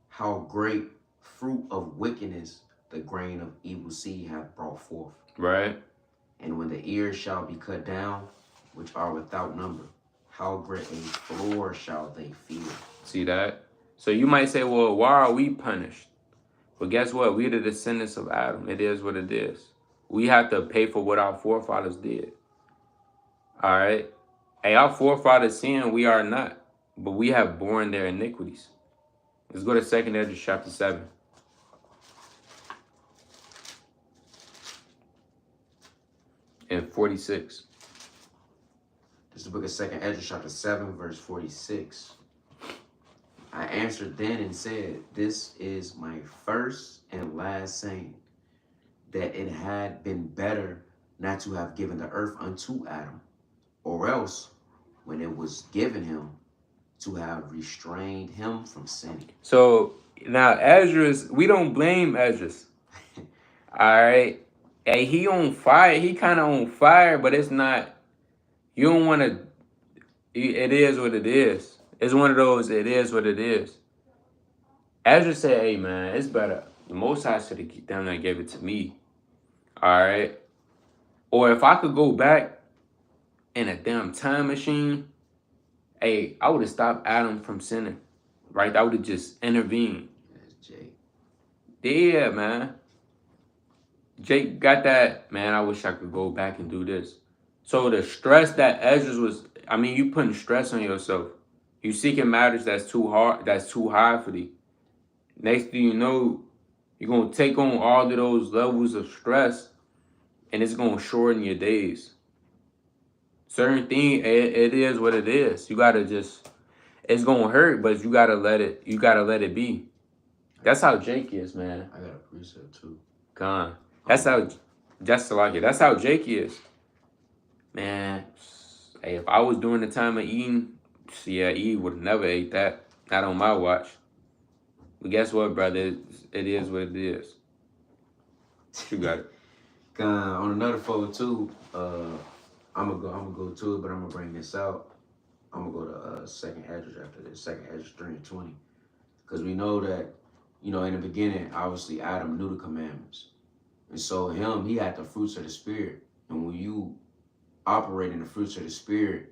how great fruit of wickedness the grain of evil seed hath brought forth. Right. And when the ears shall be cut down, which are without number, how great a floor shall they feel. See that? So you might say, well, why are we punished? But guess what? We're the descendants of Adam. It is what it is. We have to pay for what our forefathers did. All right? Hey, our forefathers sinned, we are not. But we have borne their iniquities. Let's go to 2 Ezra chapter 7. And 46. This is the book of 2 Ezra chapter 7, verse 46. I answered then and said, this is my first and last saying, that it had been better not to have given the earth unto Adam, or else, when it was given him, to have restrained him from sinning. So now Ezra's, we don't blame Ezra's. All right. Hey, he on fire. He kind of on fire, but it's not. You don't want to. It is what it is. It's one of those. It is what it is. Ezra said, "Hey, man, it's better. The Most High should have down there and gave it to me. All right. Or if I could go back in a damn time machine, hey, I would have stopped Adam from sinning. Right? I would have just intervened. That's Jake. Yeah, man. Jake got that, man, I wish I could go back and do this. So the stress that Ezra was, I mean, you putting stress on yourself. You seeking matters that's too hard, that's too high for thee. Next thing you know, you're going to take on all of those levels of stress, and it's going to shorten your days. Certain thing, it is what it is. You got to just, it's going to hurt, but you got to let it be. That's how Jake is, man. I got a precept too. Gone. That's how, just like it. That's how Jake is. Man, hey, if I was doing the time of eating, yeah, Eve would have never ate that. Not on my watch. But guess what, brother? It is what it is. You got it. On another photo too, I'm gonna go to it, but I'm gonna bring this out. I'm gonna go to second Ezra after this, second Ezra 3:20, because we know that, you know, in the beginning, obviously Adam knew the commandments, and so he had the fruits of the spirit, and when you operate in the fruits of the spirit,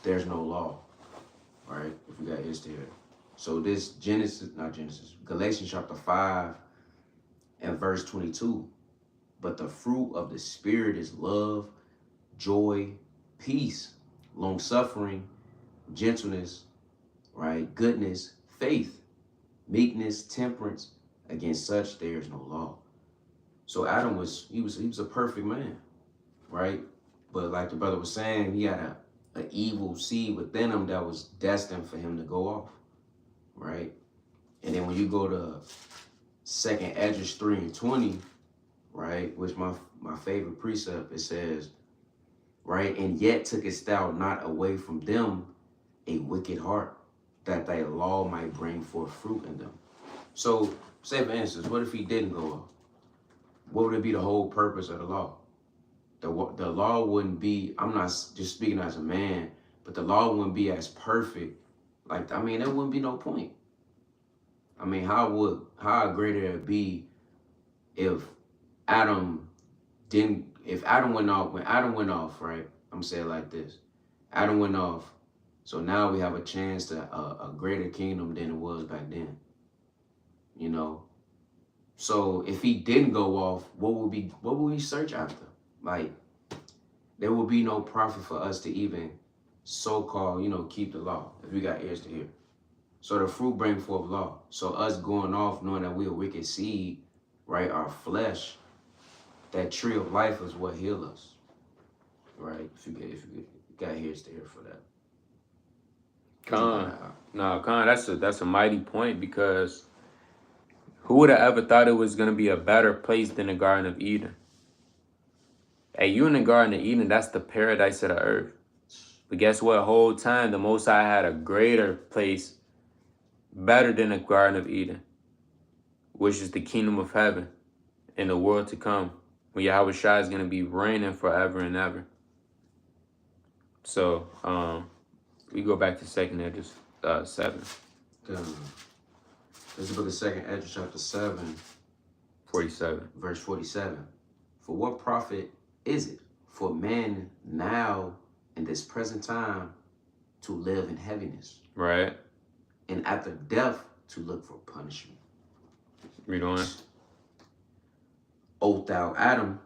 there's no law, right? If we got his here, So this Galatians chapter 5 and verse 22. But the fruit of the Spirit is love, joy, peace, long suffering, gentleness, right? Goodness, faith, meekness, temperance. Against such there is no law. So Adam was a perfect man, right? But like the brother was saying, he had an evil seed within him that was destined for him to go off, right? And then when you go to 2nd Esdras 3 and 20, right, which my favorite precept, it says, right, and yet tookest thou not away from them a wicked heart, that thy law might bring forth fruit in them. So, say for instance, what if he didn't go off? What would it be the whole purpose of the law? The law wouldn't be, I'm not just speaking as a man, but the law wouldn't be as perfect. Like, I mean, there wouldn't be no point. I mean, how great it would be if Adam went off, when Adam went off, right? I'm saying it like this. Adam went off, so now we have a chance to a greater kingdom than it was back then. You know? So if he didn't go off, what would we search after? Like, there will be no profit for us to even so-called, keep the law, if we got ears to hear. So the fruit bring forth law. So us going off, knowing that we're a wicked seed, right? Our flesh, that tree of life is what heals us, right? If you got ears to hear for that. Khan, that's a mighty point, because who would have ever thought it was going to be a better place than the Garden of Eden? Hey, you in the Garden of Eden, that's the paradise of the earth. But guess what? Whole time, the Most High had a greater place, better than the Garden of Eden, which is the kingdom of heaven in the world to come, when Yahweh Shai is going to be reigning forever and ever. So, we go back to 2nd Esdras 7. This is the book of 2nd Esdras chapter 7. 47. Verse 47. For what profit is it for men now in this present time to live in heaviness? Right. And after death to look for punishment. Read on. O thou Adam,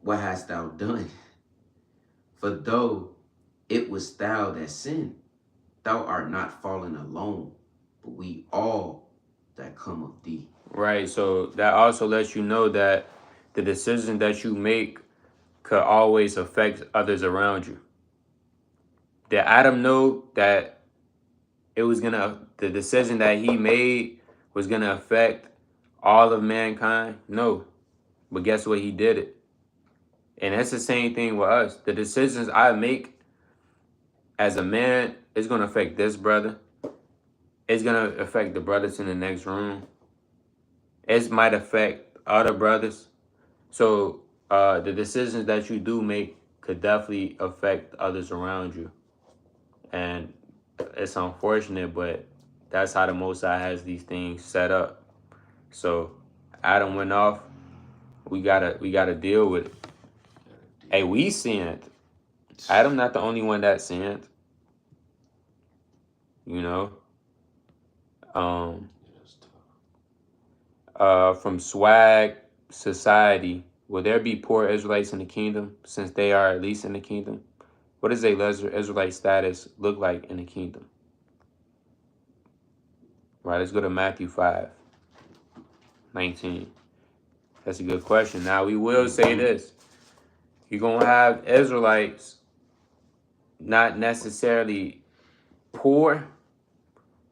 what hast thou done? For though it was thou that sinned, thou art not fallen alone, but we all that come of thee. Right. So that also lets you know that the decision that you make could always affect others around you. Did Adam know that the decision that he made was gonna affect all of mankind? No. But guess what? He did it. And that's the same thing with us. The decisions I make as a man is gonna affect this brother. It's gonna affect the brothers in the next room. It might affect other brothers. So the decisions that you do make could definitely affect others around you. And it's unfortunate, but that's how the Most High has these things set up. So Adam went off. We gotta deal with it. Hey, we sinned. Adam not the only one that sinned. You know. From Swag Society, will there be poor Israelites in the kingdom, since they are at least in the kingdom? What does a lesser Israelite status look like in the kingdom? Right, let's go to Matthew 5:19. That's a good question. Now, we will say this. You're going to have Israelites not necessarily poor,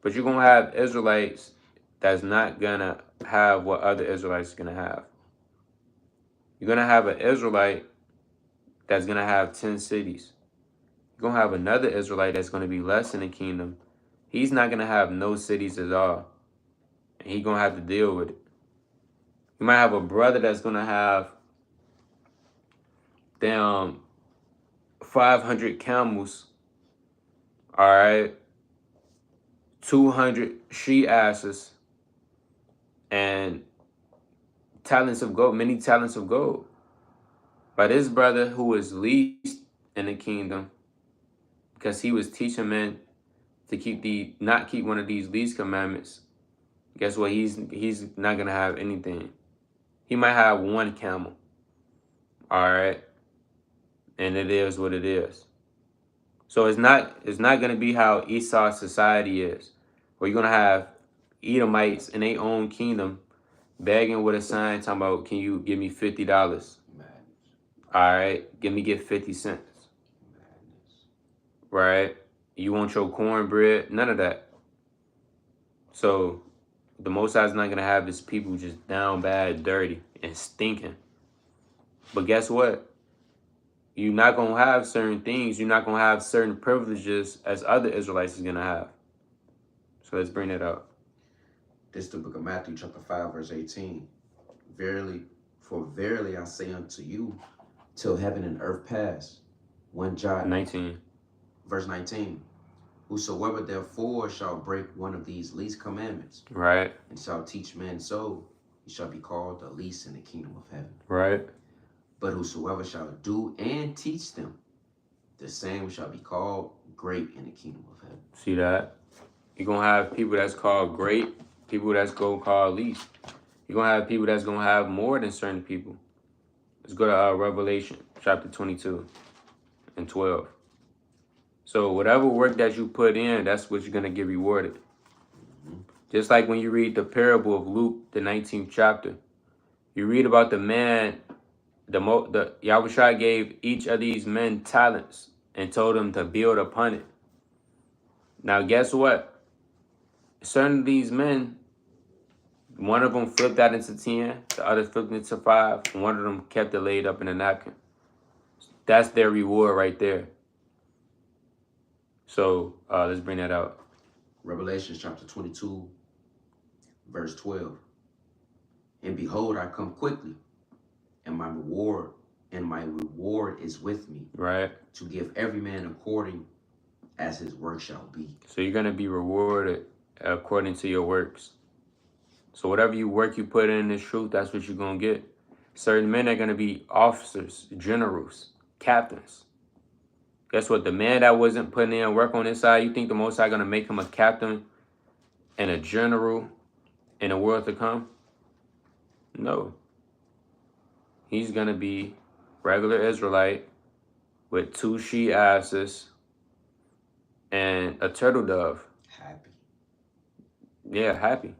but you're going to have Israelites that's not going to have what other Israelites are going to have. You're going to have an Israelite that's going to have 10 cities. You're going to have another Israelite that's going to be less in the kingdom. He's not going to have no cities at all. And he's going to have to deal with it. You might have a brother that's going to have 500 camels, all right, 200 she-asses, and many talents of gold. But this brother who was least in the kingdom, because he was teaching men to not keep one of these least commandments, guess what? He's not gonna have anything. He might have one camel. All right, and it is what it is. So it's not gonna be how Esau's society is, where you're gonna have Edomites in their own kingdom begging with a sign talking about, can you give me $50? All right, get 50 cents. Right? You want your cornbread? None of that. So the Most High is not gonna have his people just down bad, dirty, and stinking. But guess what? You're not gonna have certain things. You're not gonna have certain privileges as other Israelites is gonna have. So let's bring it up. This is the book of Matthew, chapter 5, verse 18. Verily I say unto you, till heaven and earth pass, one jot. 19. Verse 19. Whosoever therefore shall break one of these least commandments, right, and shall teach men so, he shall be called the least in the kingdom of heaven. Right. But whosoever shall do and teach them, the same shall be called great in the kingdom of heaven. See that? You're going to have people that's called great, people that's going to call least. You're going to have people that's going to have more than certain people. Let's go to Revelation chapter 22 and 12. So whatever work that you put in, that's what you're going to get rewarded. Just like when you read the parable of Luke, the 19th chapter, you read about the man, the Yahushua gave each of these men talents and told them to build upon it. Now, guess what? Certain of these men, one of them flipped that into 10, the other flipped it into 5, and one of them kept it laid up in a napkin. That's their reward right there. So let's bring that out. Revelation chapter 22, verse 12. And behold, I come quickly, and my reward is with me. Right. To give every man according as his work shall be. So you're going to be rewarded according to your works. So whatever you put in this truth, that's what you're going to get. Certain men are going to be officers, generals, captains. Guess what? The man that wasn't putting in work on his side, you think the Most High going to make him a captain and a general in the world to come? No. He's going to be regular Israelite with 2 she asses and a turtle dove. Happy. Yeah, happy.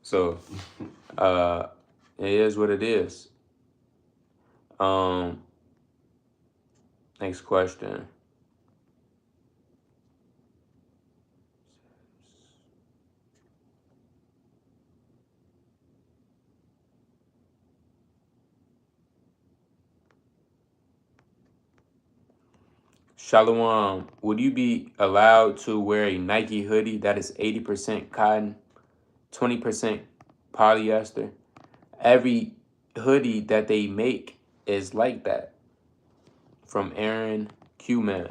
So, it is what it is. Next question. Shalom, would you be allowed to wear a Nike hoodie that is 80% cotton, 20% polyester? Every hoodie that they make is like that. From Aaron Q-Man.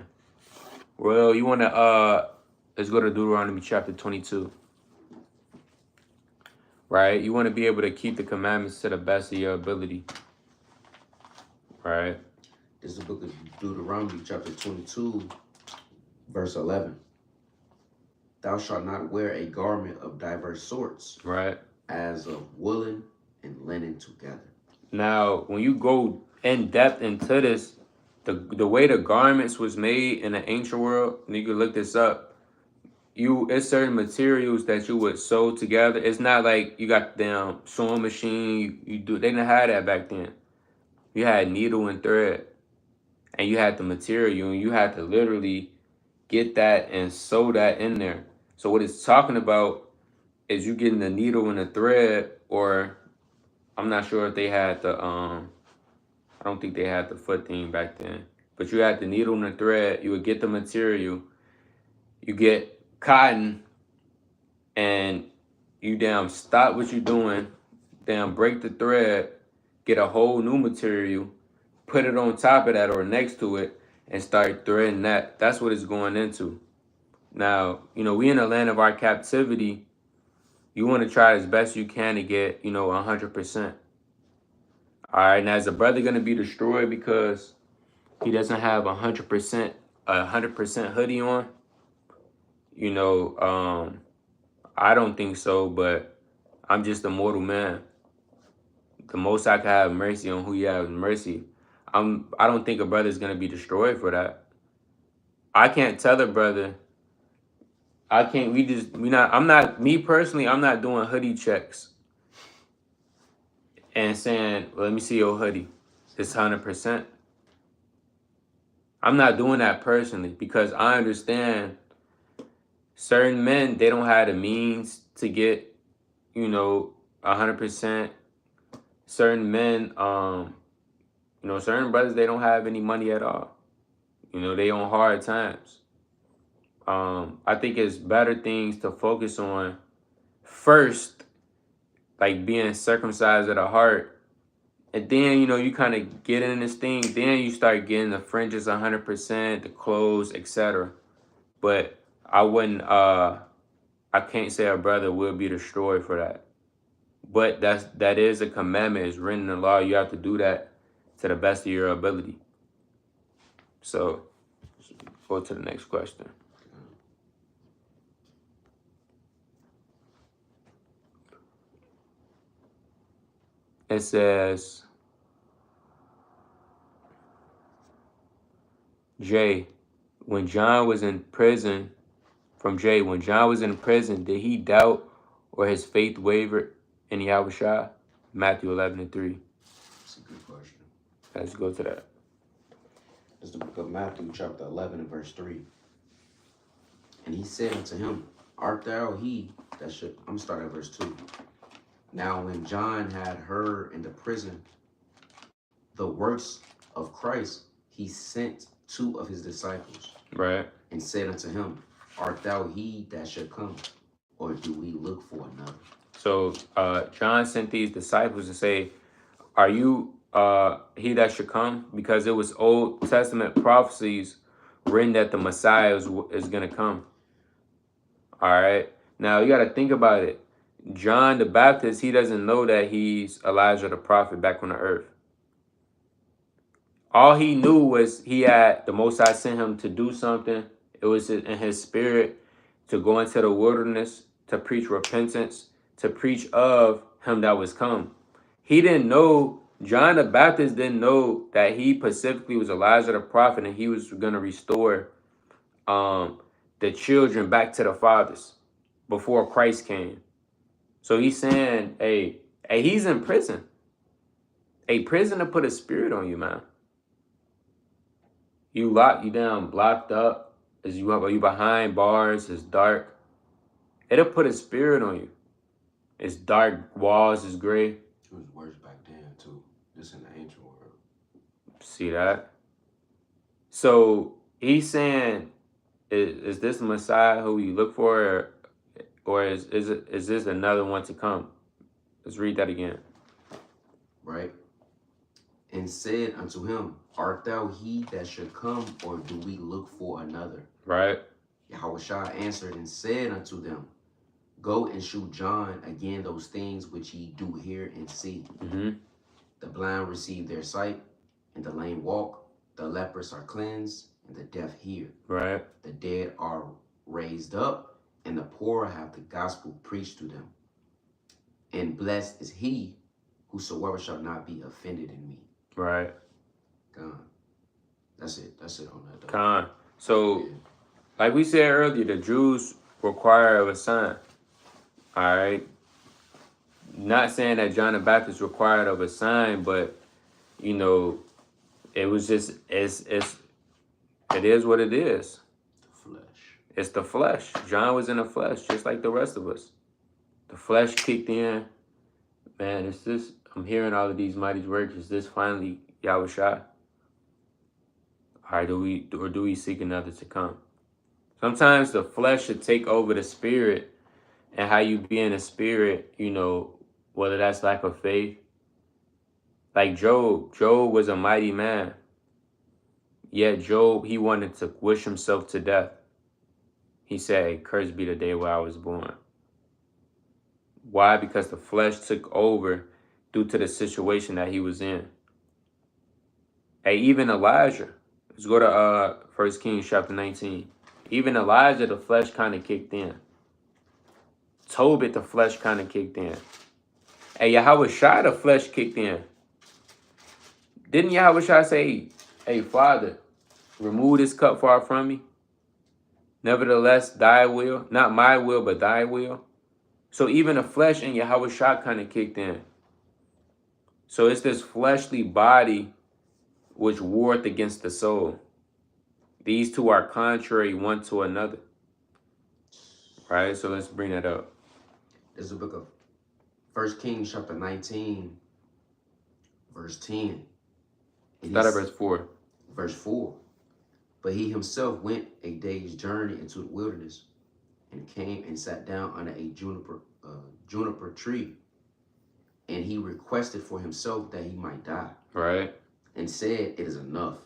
Well, you want to, let's go to Deuteronomy chapter 22. Right? You want to be able to keep the commandments to the best of your ability. Right? This is the book of Deuteronomy, chapter 22, verse 11. Thou shalt not wear a garment of diverse sorts, right, as of woolen and linen together. Now, when you go in depth into this, the way the garments was made in the ancient world, and you can look this up, it's certain materials that you would sew together. It's not like you got the damn sewing machine. They didn't have that back then. You had needle and thread. And you had the material, and you had to literally get that and sew that in there. So what it's talking about is you getting the needle and the thread, or I'm not sure if they had the, I don't think they had the foot thing back then. But you had the needle and the thread. You would get the material. You get cotton, and you damn stop what you're doing, damn break the thread, get a whole new material, put it on top of that or next to it, and start threading that. That's what it's going into. Now, we in the land of our captivity. You want to try as best you can to get, 100%. All right, now is the brother going to be destroyed because he doesn't have 100% hoodie on? You know, I don't think so, but I'm just a mortal man. The most I can have mercy on who you have mercy. I don't think a brother's gonna be destroyed for that. I can't tell a brother. I can't. We not. I'm not. Me personally, I'm not doing hoodie checks and saying, well, "Let me see your hoodie. It's 100%." I'm not doing that personally because I understand certain men, they don't have the means to get, 100%. Certain men, certain brothers, they don't have any money at all. They on hard times. I think it's better things to focus on first, like being circumcised of the heart. And then, you kind of get in this thing. Then you start getting the fringes 100%, the clothes, etc. But I wouldn't, I can't say a brother will be destroyed for that. But that is a commandment. It's written in the law. You have to do that to the best of your ability. So, go to the next question. It says, Jay, when John was in prison, from Jay, when John was in prison, did he doubt or his faith wavered in Yahushua? Matthew 11:3. That's a good question. Let's go to that. It's the book of Matthew, chapter 11, and verse 3. And he said unto him, art thou he that should... I'm going to start at verse 2. Now when John had heard in the prison the works of Christ, he sent 2 of his disciples. Right. And said unto him, art thou he that should come, or do we look for another? So John sent these disciples to say, are you he that should come? Because it was Old Testament prophecies written that the Messiah is going to come. All right. Now you got to think about it. John the Baptist, he doesn't know that he's Elijah the prophet back on the earth. All he knew was he had the Most High sent him to do something. It was in his spirit to go into the wilderness, to preach repentance, to preach of him that was come. He didn't know, John the Baptist didn't know that he specifically was Elijah the prophet and he was going to restore the children back to the fathers before Christ came. So he's saying, hey, he's in prison. A prisoner put a spirit on you, man. You down, blocked up. Are you behind bars? It's dark. It'll put a spirit on you. It's dark, walls is gray. It was worse back then too. This in the ancient world. See that? So he's saying, is this the Messiah who you look for, or is this another one to come? Let's read that again. Right. And said unto him, art thou he that should come, or do we look for another? Right. Yahushua answered and said unto them, go and shew John again those things which ye do hear and see. Mm-hmm. The blind receive their sight, and the lame walk. The lepers are cleansed, and the deaf hear. Right. The dead are raised up, and the poor have the gospel preached to them. And blessed is he whosoever shall not be offended in me. Right. God. That's it. That's it on that. Though. Con. So, like we said earlier, the Jews require of a sign. All right. Not saying that John the Baptist required of a sign, but it was just it is what it is. The flesh. It's the flesh. John was in the flesh, just like the rest of us. The flesh kicked in. Man, it's this. I'm hearing all of these mighty works. Is this finally Yahushua? All right, do we seek another to come? Sometimes the flesh should take over the spirit, and how you be in the spirit, whether that's lack of faith. Like Job was a mighty man. Yet Job, he wanted to wish himself to death. He said, cursed be the day where I was born. Why? Because the flesh took over due to the situation that he was in. Hey, even Elijah. Let's go to 1 Kings chapter 19. Even Elijah, the flesh kind of kicked in. Tobit, the flesh kind of kicked in. Hey, Yahweh Shai, the flesh kicked in. Didn't Yahweh Shai say, hey, Father, remove this cup far from me? Nevertheless, thy will, not my will, but thy will. So even the flesh in Yahweh Shai kind of kicked in. So it's this fleshly body which warreth against the soul. These two are contrary one to another. Right? So let's bring that up. This is the book of 1 Kings chapter 19, verse 10. Start at verse 4. Verse 4. But he himself went a day's journey into the wilderness and came and sat down under a juniper tree. And he requested for himself that he might die. Right. And said, it is enough.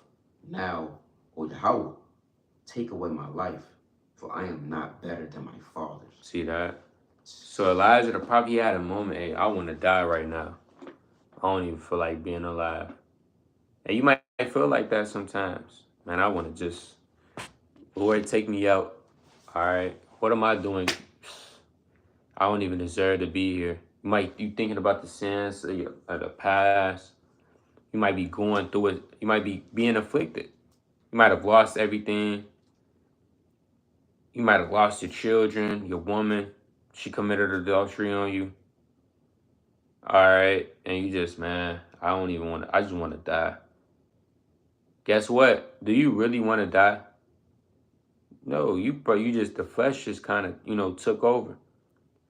Now, O Yahweh, take away my life, for I am not better than my fathers. See that? So Elijah the prophet, he had a moment, hey, I want to die right now. I don't even feel like being alive. And you might feel like that sometimes. Man, I want to just, Lord, take me out. All right. What am I doing? I don't even deserve to be here. You thinking about the sins of the past. You might be going through it. You might be being afflicted. You might have lost everything. You might have lost your children, your woman. She committed adultery on you. All right. And you just, man, I just want to die. Guess what? Do you really want to die? No, the flesh just kind of, took over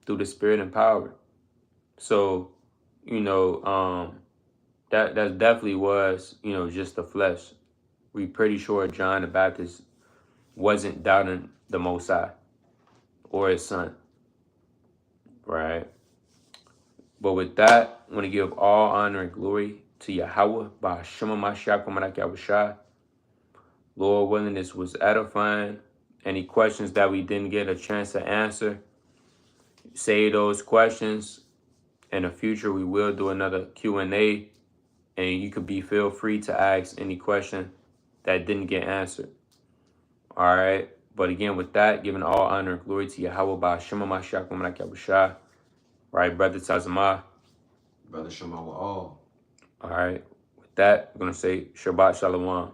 through the spirit and power. So, that definitely was, just the flesh. We pretty sure John the Baptist wasn't doubting the Most High or his son, right? But with that, I want to give all honor and glory to Yahweh by Shema Mashiach Malak Yahushua. Lord willing, this was edifying. Any questions that we didn't get a chance to answer, say those questions. In the future, we will do another Q&A, and you could feel free to ask any question that didn't get answered. All right. But again, with that, giving all honor and glory to Yahweh by Shema Mashiach Malak Yahushua. Right, Brother Tazamah. Brother Shema all. All right. With that, we're going to say Shabbat Shalom.